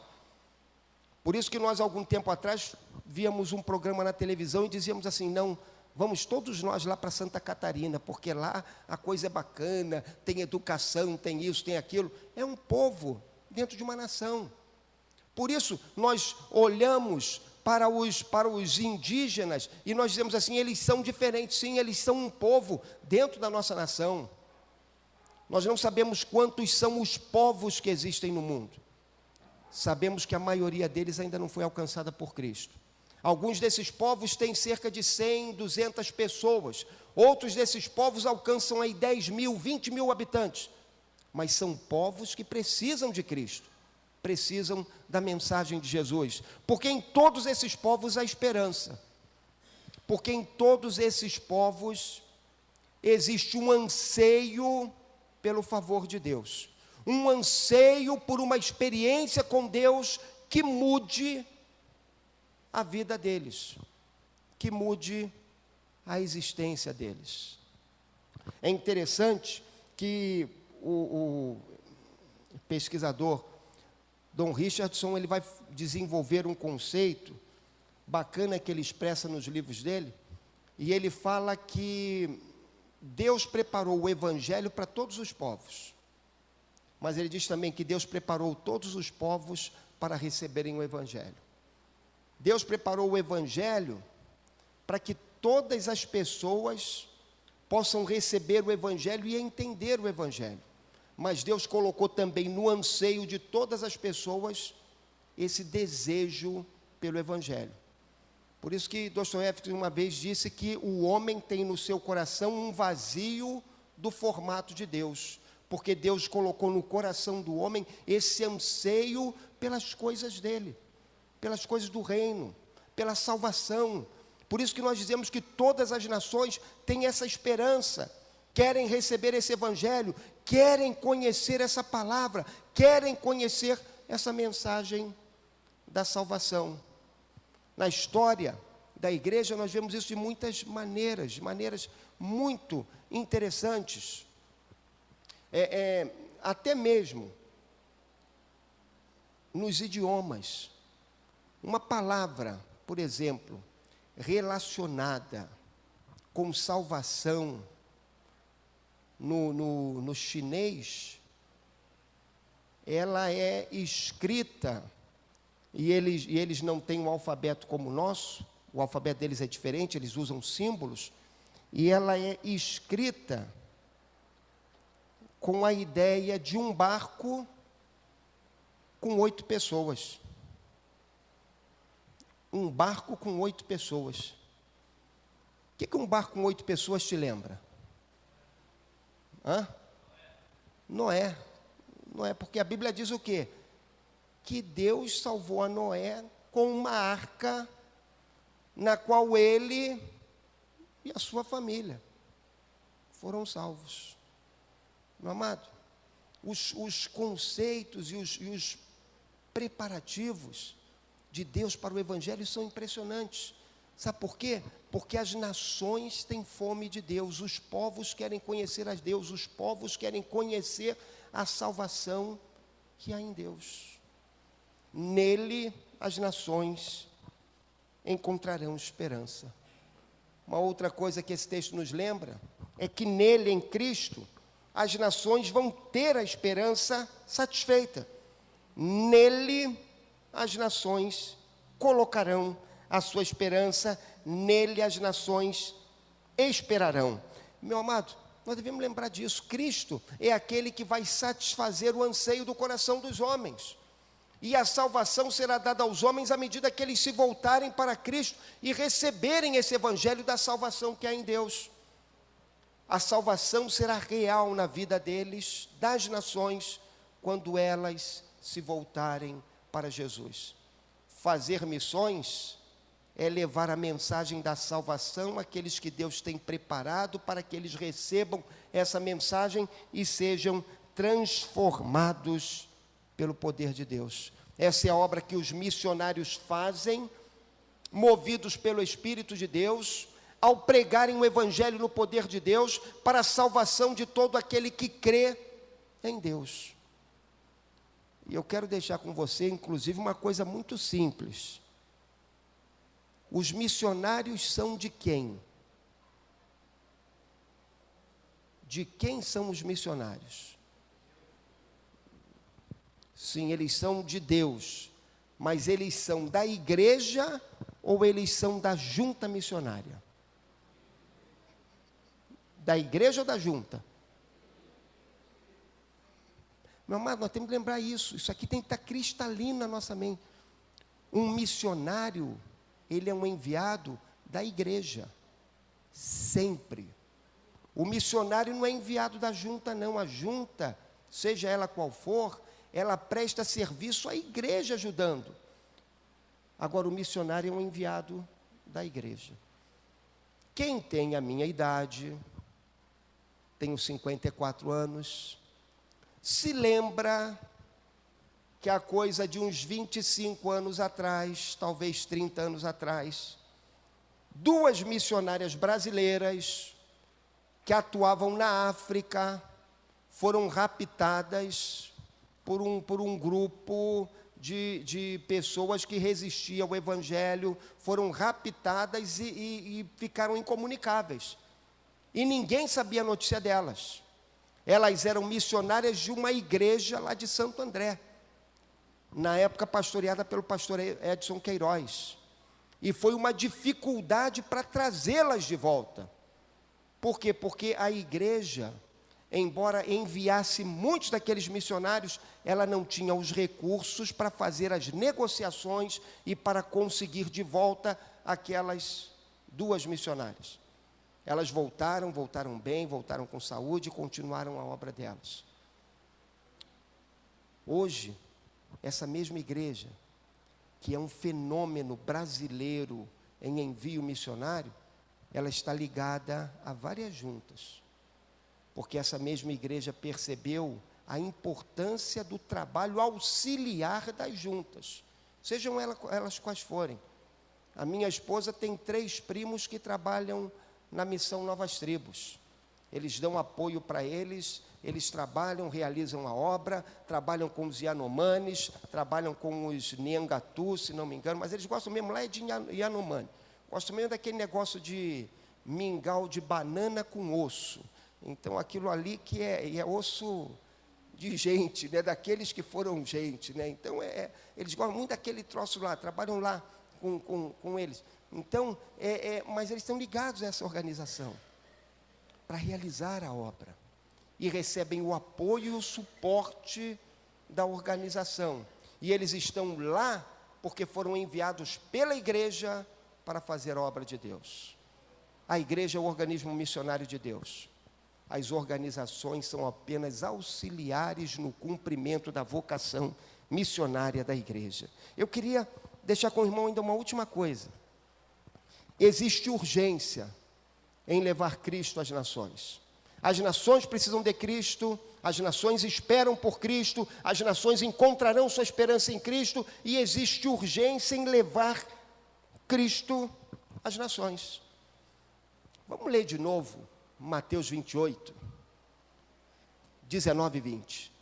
Por isso que nós, algum tempo atrás, víamos um programa na televisão e dizíamos assim, não, vamos todos nós lá para Santa Catarina, porque lá a coisa é bacana, tem educação, tem isso, tem aquilo. É um povo dentro de uma nação. Por isso, nós olhamos para os indígenas e nós dizemos assim, eles são diferentes, sim, eles são um povo dentro da nossa nação. Nós não sabemos quantos são os povos que existem no mundo. Sabemos que a maioria deles ainda não foi alcançada por Cristo. Alguns desses povos têm cerca de 100, 200 pessoas. Outros desses povos alcançam aí 10 mil, 20 mil habitantes. Mas são povos que precisam de Cristo. Precisam da mensagem de Jesus. Porque em todos esses povos há esperança. Porque em todos esses povos existe um anseio pelo favor de Deus. Um anseio por uma experiência com Deus que mude a vida deles, que mude a existência deles. É interessante que o pesquisador Don Richardson, ele vai desenvolver um conceito bacana que ele expressa nos livros dele, e ele fala que Deus preparou o evangelho para todos os povos, mas ele diz também que Deus preparou todos os povos para receberem o evangelho. Deus preparou o evangelho para que todas as pessoas possam receber o evangelho e entender o evangelho. Mas Deus colocou também no anseio de todas as pessoas esse desejo pelo evangelho. Por isso que Dostoiévski uma vez disse que o homem tem no seu coração um vazio do formato de Deus, porque Deus colocou no coração do homem esse anseio pelas coisas dele, pelas coisas do reino, pela salvação. Por isso que nós dizemos que todas as nações têm essa esperança, querem receber esse evangelho, querem conhecer essa palavra, querem conhecer essa mensagem da salvação. Na história da igreja nós vemos isso de muitas maneiras, de maneiras muito interessantes. Até mesmo nos idiomas. Uma palavra, por exemplo, relacionada com salvação no chinês, ela é escrita, e eles não têm um alfabeto como o nosso, o alfabeto deles é diferente, eles usam símbolos, e ela é escrita com a ideia de um barco com 8 pessoas. Um barco com 8 pessoas. O que um barco com 8 pessoas te lembra? Noé. Noé, porque a Bíblia diz o quê? Que Deus salvou a Noé com uma arca na qual ele e a sua família foram salvos. Meu amado, os conceitos e os preparativos de Deus para o Evangelho são impressionantes. Sabe por quê? Porque as nações têm fome de Deus, os povos querem conhecer a Deus, os povos querem conhecer a salvação que há em Deus. Nele as nações encontrarão esperança. Uma outra coisa que esse texto nos lembra é que nele, em Cristo, as nações vão ter a esperança satisfeita. Nele as nações colocarão a sua esperança, nele as nações esperarão. Meu amado, nós devemos lembrar disso. Cristo é aquele que vai satisfazer o anseio do coração dos homens. E a salvação será dada aos homens à medida que eles se voltarem para Cristo e receberem esse evangelho da salvação que há em Deus. A salvação será real na vida deles, das nações, quando elas se voltarem para Jesus. Fazer missões é levar a mensagem da salvação àqueles que Deus tem preparado para que eles recebam essa mensagem e sejam transformados pelo poder de Deus. Essa é a obra que os missionários fazem, movidos pelo Espírito de Deus, ao pregarem o Evangelho no poder de Deus, para a salvação de todo aquele que crê em Deus. E eu quero deixar com você, inclusive, uma coisa muito simples. Os missionários são de quem? De quem são os missionários? Sim, eles são de Deus, mas eles são da igreja ou eles são da junta missionária? Da igreja ou da junta? Meu amado, nós temos que lembrar isso. Isso aqui tem que estar cristalino na nossa mente. Um missionário, ele é um enviado da igreja. Sempre. O missionário não é enviado da junta, não. A junta, seja ela qual for, ela presta serviço à igreja ajudando. Agora, o missionário é um enviado da igreja. Quem tem a minha idade, tenho 54 anos, se lembra que há coisa de uns 25 anos atrás, talvez 30 anos atrás, 2 missionárias brasileiras que atuavam na África foram raptadas por um grupo de pessoas que resistiam ao Evangelho, foram raptadas e ficaram incomunicáveis. E ninguém sabia a notícia delas. Elas eram missionárias de uma igreja lá de Santo André, na época pastoreada pelo pastor Edson Queiroz. E foi uma dificuldade para trazê-las de volta. Por quê? Porque a igreja, embora enviasse muitos daqueles missionários, ela não tinha os recursos para fazer as negociações e para conseguir de volta aquelas 2 missionárias. Elas voltaram bem, voltaram com saúde e continuaram a obra delas. Hoje, essa mesma igreja, que é um fenômeno brasileiro em envio missionário, ela está ligada a várias juntas. Porque essa mesma igreja percebeu a importância do trabalho auxiliar das juntas, sejam elas quais forem. A minha esposa tem 3 primos que trabalham na missão Novas Tribos. Eles dão apoio para eles trabalham, realizam a obra, trabalham com os Yanomamis, trabalham com os Niangatu, se não me engano, mas eles gostam mesmo lá é de Yanomami. Gostam mesmo daquele negócio de mingau de banana com osso. Então, aquilo ali que é osso de gente, né? Daqueles que foram gente, né? Então, eles gostam muito daquele troço lá, trabalham lá com eles. Então, mas eles estão ligados a essa organização para realizar a obra. E recebem o apoio e o suporte da organização. E eles estão lá porque foram enviados pela igreja para fazer a obra de Deus. A igreja é o organismo missionário de Deus. As organizações são apenas auxiliares no cumprimento da vocação missionária da igreja. Eu queria deixar com o irmão ainda uma última coisa. Existe urgência em levar Cristo às nações. As nações precisam de Cristo, as nações esperam por Cristo, as nações encontrarão sua esperança em Cristo, e existe urgência em levar Cristo às nações. Vamos ler de novo Mateus 28, 19 e 20.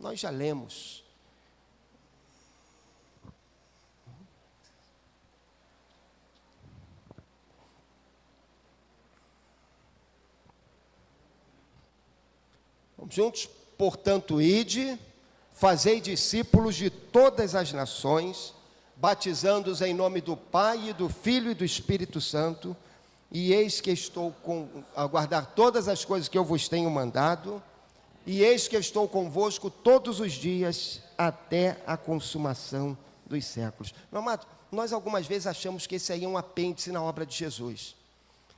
Nós já lemos. Vamos juntos? Portanto, ide, fazei discípulos de todas as nações, batizando-os em nome do Pai, e do Filho e do Espírito Santo, e eis que estou a guardar todas as coisas que eu vos tenho mandado, e eis que eu estou convosco todos os dias, até a consumação dos séculos. Meu amado, nós algumas vezes achamos que esse aí é um apêndice na obra de Jesus.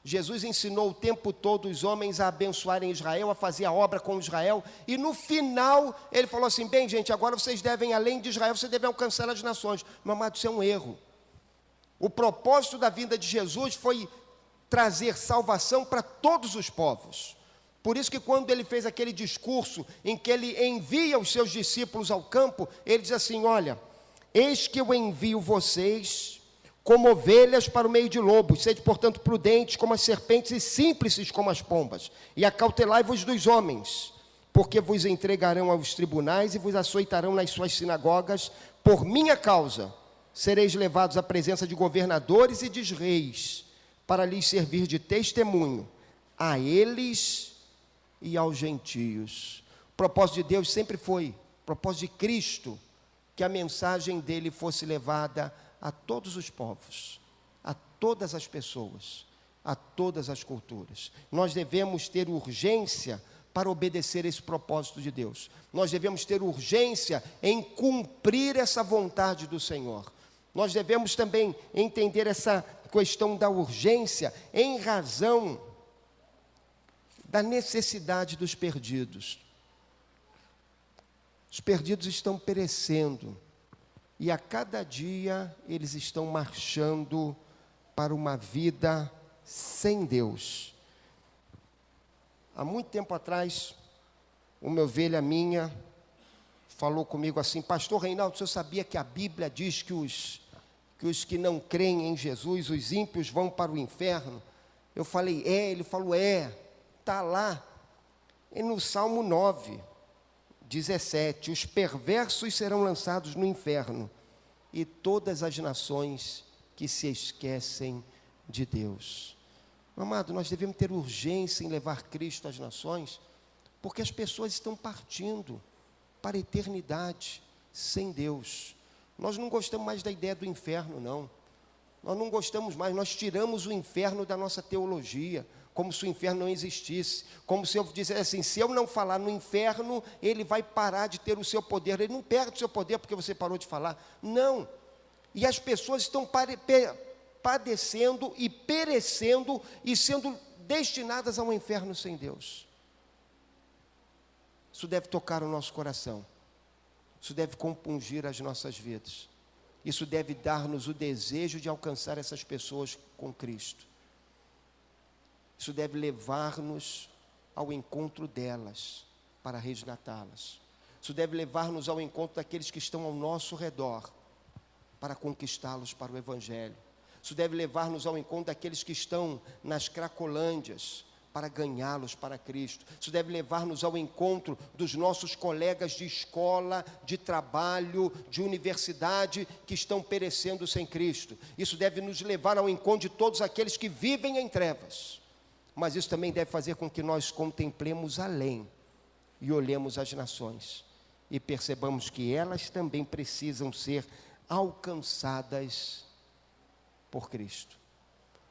Jesus ensinou o tempo todo os homens a abençoarem Israel, a fazer a obra com Israel, e no final ele falou assim: bem, gente, agora vocês devem, além de Israel, vocês devem alcançar as nações. Meu amado, isso é um erro. O propósito da vinda de Jesus foi trazer salvação para todos os povos. Por isso que quando ele fez aquele discurso em que ele envia os seus discípulos ao campo, ele diz assim: olha, eis que eu envio vocês como ovelhas para o meio de lobos, sede portanto prudentes como as serpentes e simples como as pombas, e acautelai-vos dos homens, porque vos entregarão aos tribunais e vos açoitarão nas suas sinagogas, por minha causa sereis levados à presença de governadores e de reis, para lhes servir de testemunho a eles e aos gentios. O propósito de Deus sempre foi, o propósito de Cristo, que a mensagem dele fosse levada a todos os povos, a todas as pessoas, a todas as culturas. Nós devemos ter urgência para obedecer esse propósito de Deus. Nós devemos ter urgência em cumprir essa vontade do Senhor. Nós devemos também entender essa questão da urgência em razão da necessidade dos perdidos. Os perdidos estão perecendo. E a cada dia eles estão marchando para uma vida sem Deus. Há muito tempo atrás, uma ovelha minha falou comigo assim: pastor Reinaldo, o senhor sabia que a Bíblia diz que os que não creem em Jesus, os ímpios, vão para o inferno? Eu falei: ele falou: está lá. E no Salmo 9, 17, os perversos serão lançados no inferno, e todas as nações que se esquecem de Deus. Amado, nós devemos ter urgência em levar Cristo às nações, porque as pessoas estão partindo para a eternidade sem Deus. Nós não gostamos mais da ideia do inferno, não. Nós não gostamos mais, nós tiramos o inferno da nossa teologia, como se o inferno não existisse, como se eu dissesse assim: se eu não falar no inferno, ele vai parar de ter o seu poder. Ele não perde o seu poder porque você parou de falar. Não. E as pessoas estão padecendo e perecendo e sendo destinadas a um inferno sem Deus. Isso deve tocar o nosso coração. Isso deve compungir as nossas vidas. Isso deve dar-nos o desejo de alcançar essas pessoas com Cristo. Isso deve levar-nos ao encontro delas, para resgatá-las. Isso deve levar-nos ao encontro daqueles que estão ao nosso redor, para conquistá-los para o Evangelho. Isso deve levar-nos ao encontro daqueles que estão nas Cracolândias, para ganhá-los para Cristo. Isso deve levar-nos ao encontro dos nossos colegas de escola, de trabalho, de universidade, que estão perecendo sem Cristo. Isso deve nos levar ao encontro de todos aqueles que vivem em trevas. Mas isso também deve fazer com que nós contemplemos além e olhemos as nações e percebamos que elas também precisam ser alcançadas por Cristo.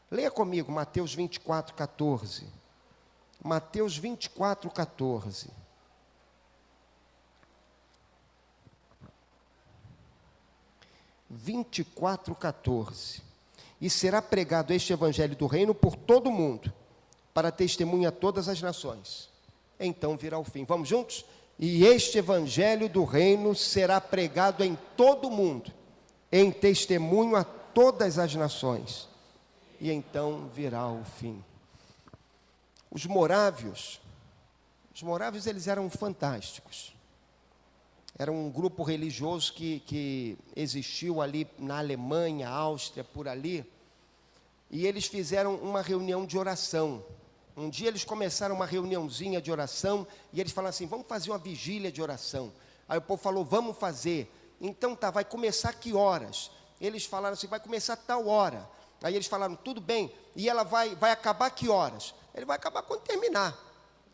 Leia comigo Mateus 24, 14. Mateus 24, 14. 24:14. E será pregado este evangelho do reino por todo o mundo, para testemunha a todas as nações. Então virá o fim. Vamos juntos? E este evangelho do reino será pregado em todo o mundo, em testemunho a todas as nações. E então virá o fim. Os morávios eles eram fantásticos. Era um grupo religioso que existiu ali na Alemanha, Áustria, por ali. E eles fizeram uma reunião de oração. Um dia eles começaram uma reuniãozinha de oração e eles falaram assim, vamos fazer uma vigília de oração. Aí o povo falou, vamos fazer. Então tá, vai começar que horas? Eles falaram assim, vai começar tal hora. Aí eles falaram, tudo bem. E ela vai acabar que horas? Ele vai acabar quando terminar.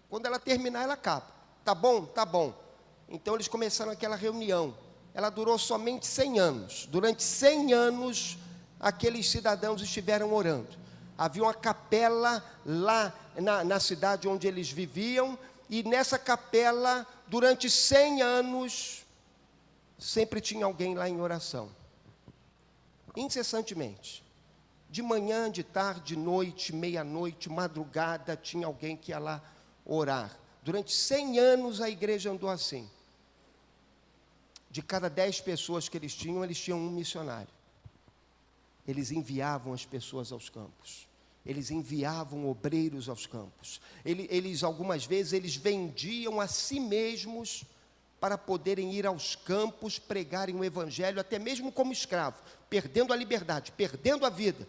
Quando ela terminar, ela acaba. Tá bom? Tá bom. Então eles começaram aquela reunião. Ela durou somente 100 anos. Durante 100 anos, aqueles cidadãos estiveram orando. Havia uma capela lá na cidade onde eles viviam. E nessa capela, durante 100 anos, sempre tinha alguém lá em oração. Incessantemente. De manhã, de tarde, de noite, meia-noite, madrugada, tinha alguém que ia lá orar. Durante 100 anos a igreja andou assim. De cada 10 pessoas que eles tinham um missionário. Eles enviavam as pessoas aos campos. Eles enviavam obreiros aos campos. Eles algumas vezes, eles vendiam a si mesmos para poderem ir aos campos, pregarem o evangelho, até mesmo como escravo, perdendo a liberdade, perdendo a vida,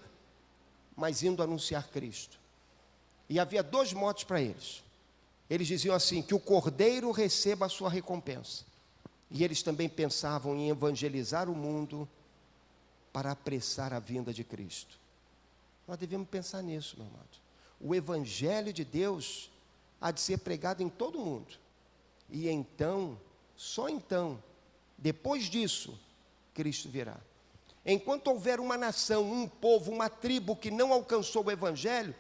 mas indo anunciar Cristo. E havia 2 motos para eles. Eles diziam assim, que o cordeiro receba a sua recompensa. E eles também pensavam em evangelizar o mundo para apressar a vinda de Cristo. Nós devemos pensar nisso, meu amado. O evangelho de Deus há de ser pregado em todo o mundo. E então, só então, depois disso, Cristo virá. Enquanto houver uma nação, um povo, uma tribo que não alcançou o evangelho,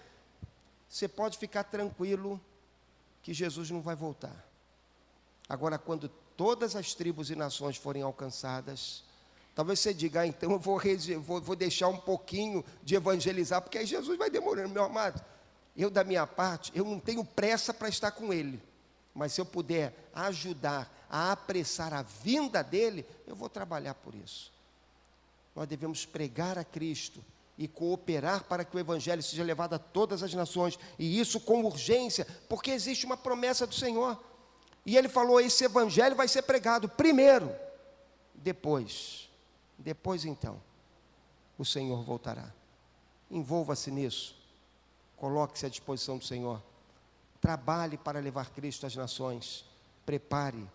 você pode ficar tranquilo que Jesus não vai voltar. Agora, quando todas as tribos e nações forem alcançadas, talvez você diga, então eu vou deixar um pouquinho de evangelizar, porque aí Jesus vai demorando. Meu amado, eu da minha parte, eu não tenho pressa para estar com Ele, mas se eu puder ajudar a apressar a vinda dEle, eu vou trabalhar por isso. Nós devemos pregar a Cristo e cooperar para que o evangelho seja levado a todas as nações, e isso com urgência, porque existe uma promessa do Senhor, e Ele falou, esse evangelho vai ser pregado primeiro, depois então, o Senhor voltará. Envolva-se nisso, coloque-se à disposição do Senhor, trabalhe para levar Cristo às nações, prepare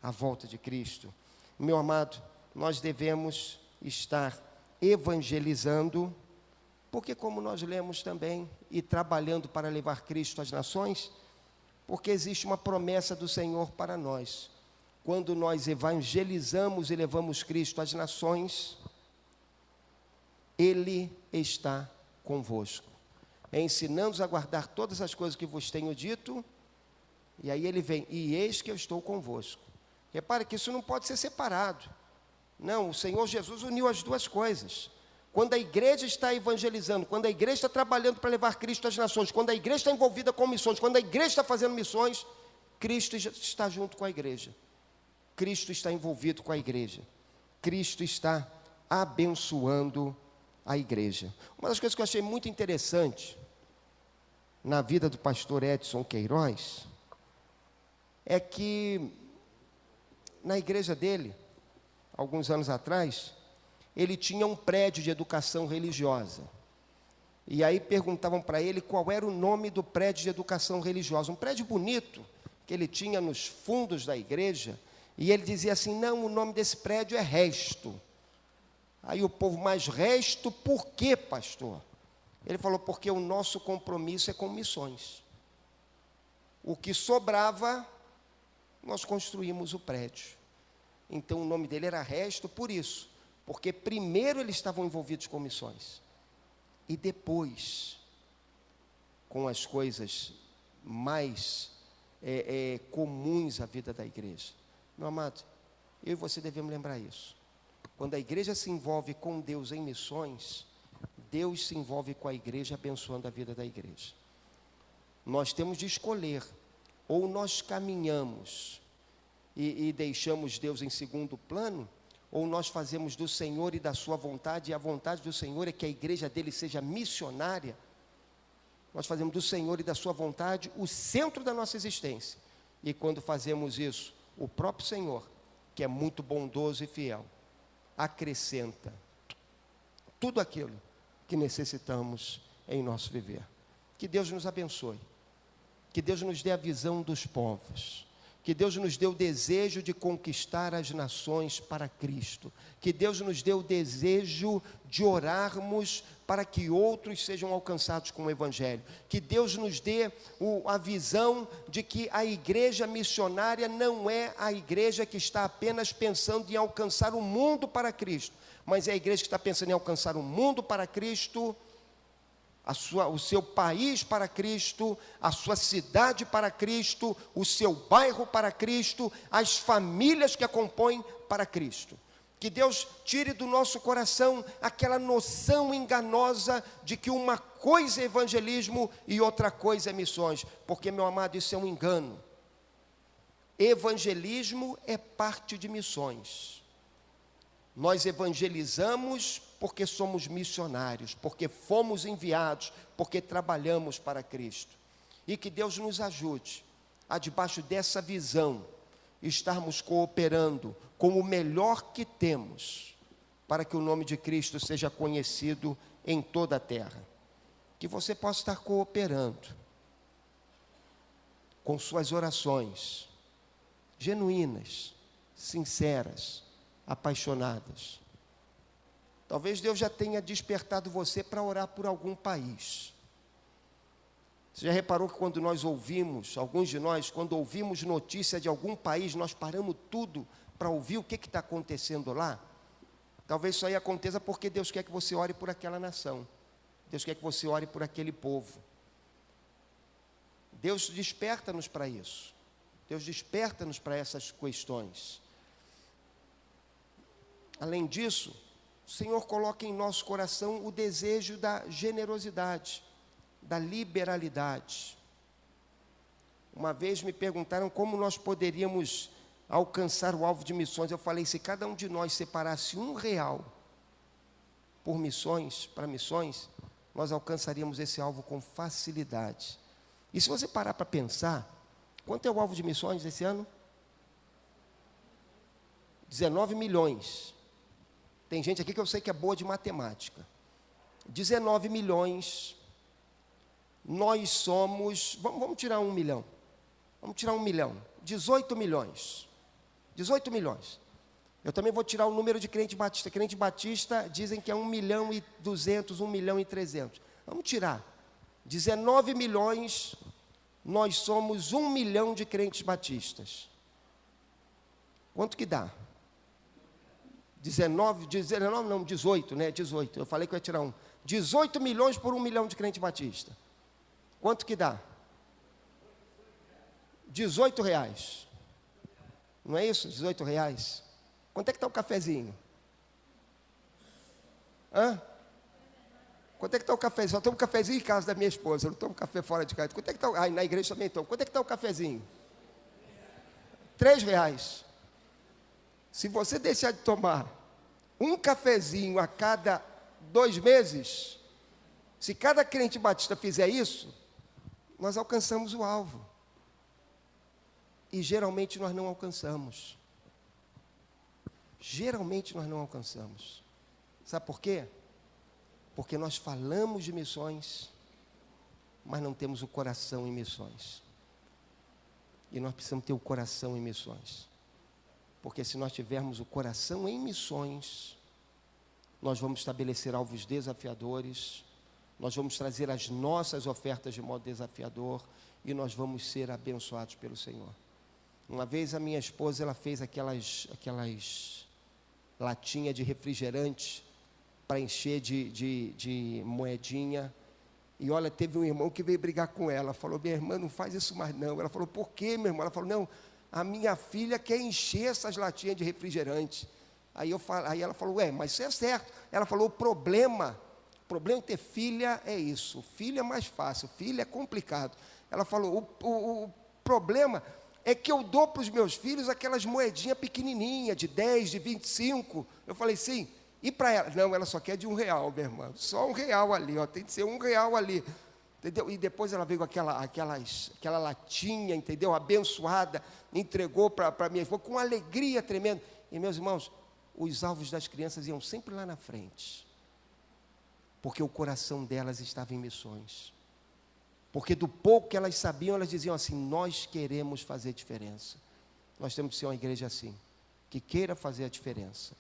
a volta de Cristo. Meu amado, nós devemos estar evangelizando, porque como nós lemos também, e trabalhando para levar Cristo às nações, porque existe uma promessa do Senhor para nós. Quando nós evangelizamos e levamos Cristo às nações, Ele está convosco, ensinando-os a guardar todas as coisas que vos tenho dito, e aí Ele vem, e eis que eu estou convosco. Repare que isso não pode ser separado. Não, o Senhor Jesus uniu as duas coisas. Quando a igreja está evangelizando, quando a igreja está trabalhando para levar Cristo às nações, quando a igreja está envolvida com missões, quando a igreja está fazendo missões, Cristo está junto com a igreja. Cristo está envolvido com a igreja. Cristo está abençoando a igreja. Uma das coisas que eu achei muito interessante na vida do pastor Edson Queiroz é que na igreja dele, alguns anos atrás, ele tinha um prédio de educação religiosa. E aí perguntavam para ele qual era o nome do prédio de educação religiosa. Um prédio bonito, que ele tinha nos fundos da igreja. E ele dizia assim, não, o nome desse prédio é Resto. Aí o povo, mas Resto por quê, pastor? Ele falou, porque o nosso compromisso é com missões. O que sobrava, nós construímos o prédio. Então o nome dele era Resto por isso, porque primeiro eles estavam envolvidos com missões, e depois com as coisas mais comuns à vida da igreja. Meu amado, eu e você devemos lembrar isso. Quando a igreja se envolve com Deus em missões, Deus se envolve com a igreja, abençoando a vida da igreja. Nós temos de escolher, ou nós caminhamos e deixamos Deus em segundo plano, ou nós fazemos do Senhor e da sua vontade, e a vontade do Senhor é que a igreja dele seja missionária. Nós fazemos do Senhor e da sua vontade o centro da nossa existência. E quando fazemos isso, o próprio Senhor, que é muito bondoso e fiel, acrescenta tudo aquilo que necessitamos em nosso viver. Que Deus nos abençoe. Que Deus nos dê a visão dos povos. Que Deus nos dê o desejo de conquistar as nações para Cristo. Que Deus nos dê o desejo de orarmos para que outros sejam alcançados com o Evangelho. Que Deus nos dê a visão de que a igreja missionária não é a igreja que está apenas pensando em alcançar o mundo para Cristo, mas é a igreja que está pensando em alcançar o mundo para Cristo, o seu país para Cristo, a sua cidade para Cristo, o seu bairro para Cristo, as famílias que a compõem para Cristo. Que Deus tire do nosso coração aquela noção enganosa de que uma coisa é evangelismo e outra coisa é missões, porque, meu amado, isso é um engano. Evangelismo é parte de missões. Nós evangelizamos porque somos missionários, porque fomos enviados, porque trabalhamos para Cristo. E que Deus nos ajude a, debaixo dessa visão, estarmos cooperando com o melhor que temos, para que o nome de Cristo seja conhecido em toda a terra. Que você possa estar cooperando com suas orações genuínas, sinceras, apaixonadas. Talvez Deus já tenha despertado você para orar por algum país. Você já reparou que quando nós ouvimos, alguns de nós, quando ouvimos notícia de algum país, nós paramos tudo para ouvir o que está acontecendo lá? Talvez isso aí aconteça porque Deus quer que você ore por aquela nação. Deus quer que você ore por aquele povo. Deus desperta-nos para isso. Deus desperta-nos para essas questões. Além disso, o Senhor coloca em nosso coração o desejo da generosidade, da liberalidade. Uma vez me perguntaram como nós poderíamos alcançar o alvo de missões. Eu falei, se cada um de nós separasse R$1 por missões, para missões, nós alcançaríamos esse alvo com facilidade. E se você parar para pensar, quanto é o alvo de missões esse ano? 19 milhões. Tem gente aqui que eu sei que é boa de matemática. 19 milhões. Nós somos, vamos tirar 1 milhão. Vamos tirar 1 milhão. 18 milhões. 18 milhões. Eu também vou tirar o número de crente batista. Crente batista dizem que é 1.200.000, 1.300.000. Vamos tirar. 19 milhões, nós somos 1 milhão de crentes batistas. Quanto que dá? 18, né? 18. Eu falei que eu ia tirar 18 milhões por 1 milhão de crente batista. Quanto que dá? R$18. Não é isso? R$18. Quanto é que está o cafezinho? Hã? Quanto é que está o cafezinho? Só tomo um cafezinho em casa da minha esposa. Eu não tomo café fora de casa. Quanto é que está? Ah, na igreja também tomo. Quanto é que está o cafezinho? R$3. Se você deixar de tomar um cafezinho a cada 2 meses, se cada crente batista fizer isso, nós alcançamos o alvo. E geralmente nós não alcançamos. Geralmente nós não alcançamos. Sabe por quê? Porque nós falamos de missões, mas não temos o coração em missões. E nós precisamos ter o coração em missões. Porque se nós tivermos o coração em missões, nós vamos estabelecer alvos desafiadores, nós vamos trazer as nossas ofertas de modo desafiador e nós vamos ser abençoados pelo Senhor. Uma vez a minha esposa, ela fez aquelas latinhas de refrigerante para encher de moedinha. E olha, teve um irmão que veio brigar com ela, falou, minha irmã, não faz isso mais não. Ela falou, por quê, meu irmão? Ela falou, não, a minha filha quer encher essas latinhas de refrigerante. Aí ela falou, ué, mas isso é certo. Ela falou, o problema de ter filha é isso. Filho é mais fácil, filho é complicado. Ela falou, o problema é que eu dou para os meus filhos aquelas moedinhas pequenininhas, de 10, de 25. Eu falei, sim. E para ela? Não, ela só quer de R$1, minha irmã. Só R$1 ali, ó, tem que ser R$1 ali. Entendeu? E depois ela veio com aquela latinha, entendeu? Abençoada, entregou para minha irmã com alegria tremenda. E, meus irmãos, os alvos das crianças iam sempre lá na frente. Porque o coração delas estava em missões. Porque do pouco que elas sabiam, elas diziam assim, nós queremos fazer diferença. Nós temos que ser uma igreja assim, que queira fazer a diferença,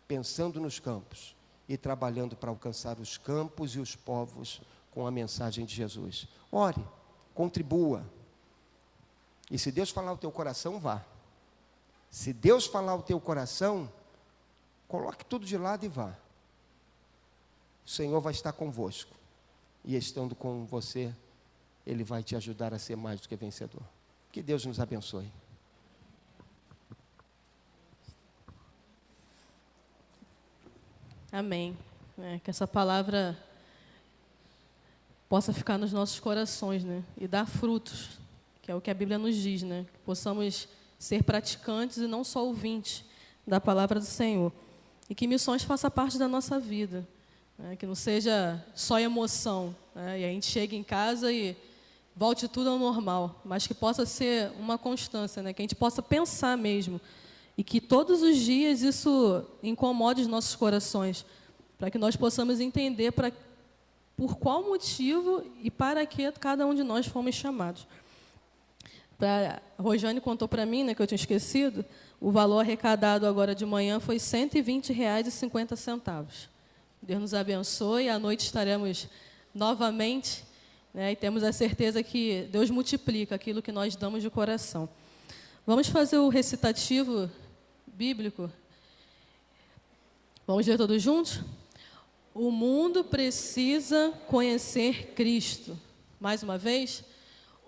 pensando nos campos e trabalhando para alcançar os campos e os povos com a mensagem de Jesus. Ore, contribua. E se Deus falar o teu coração, vá. Se Deus falar o teu coração, coloque tudo de lado e vá. O Senhor vai estar convosco. E estando com você, Ele vai te ajudar a ser mais do que vencedor. Que Deus nos abençoe. Amém. Que essa palavra possa ficar nos nossos corações, né? E dar frutos, que é o que a Bíblia nos diz, né? Que possamos ser praticantes e não só ouvintes da palavra do Senhor. E que missões façam parte da nossa vida, né? Que não seja só emoção, né? E a gente chega em casa e volte tudo ao normal, mas que possa ser uma constância, né? Que a gente possa pensar mesmo, e que todos os dias isso incomode os nossos corações, para que nós possamos entender por qual motivo e para que cada um de nós fomos chamados. A Rojane contou para mim, né, que eu tinha esquecido, o valor arrecadado agora de manhã foi R$ 120,50. Deus nos abençoe, à noite estaremos novamente, né, e temos a certeza que Deus multiplica aquilo que nós damos de coração. Vamos fazer o recitativo bíblico. Vamos ler todos juntos? O mundo precisa conhecer Cristo. Mais uma vez.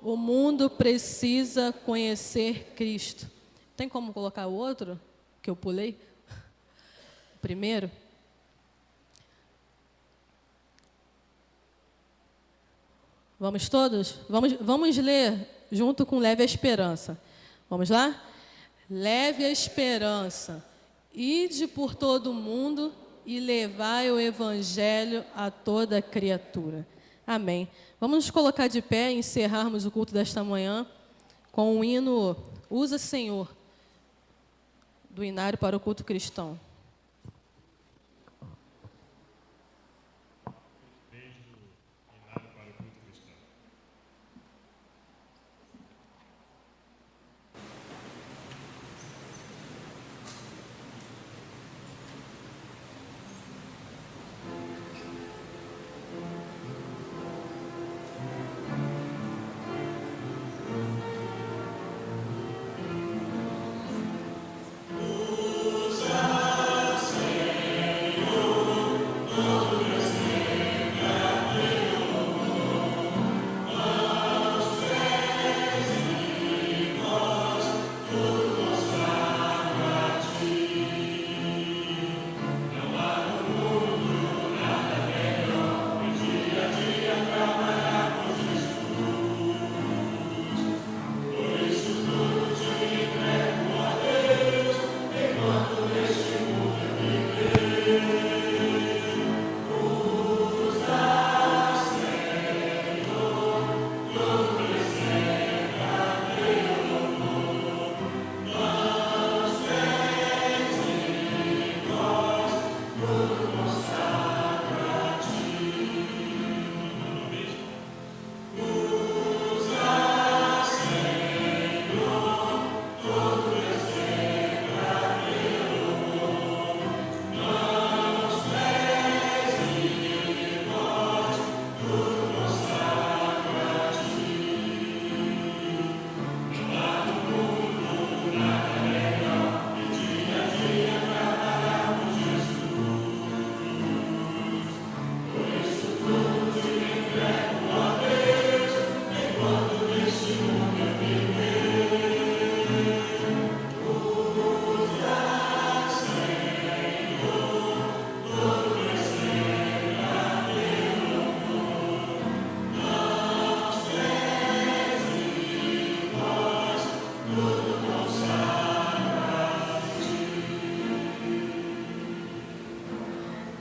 O mundo precisa conhecer Cristo. Tem como colocar o outro, que eu pulei? O primeiro. Vamos todos? Vamos ler junto com Leve a Esperança. Vamos lá? Leve a esperança, ide por todo o mundo e levai o Evangelho a toda criatura. Amém. Vamos nos colocar de pé e encerrarmos o culto desta manhã com o hino Usa, Senhor, do Inário para o Culto Cristão.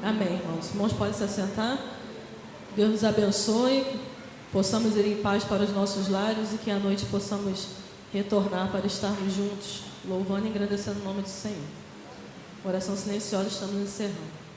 Amém, irmãos. Os irmãos podem se assentar. Deus nos abençoe, possamos ir em paz para os nossos lares e que à noite possamos retornar para estarmos juntos, louvando e engrandecendo o nome do Senhor. Oração silenciosa, estamos encerrando.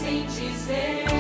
Sem dizer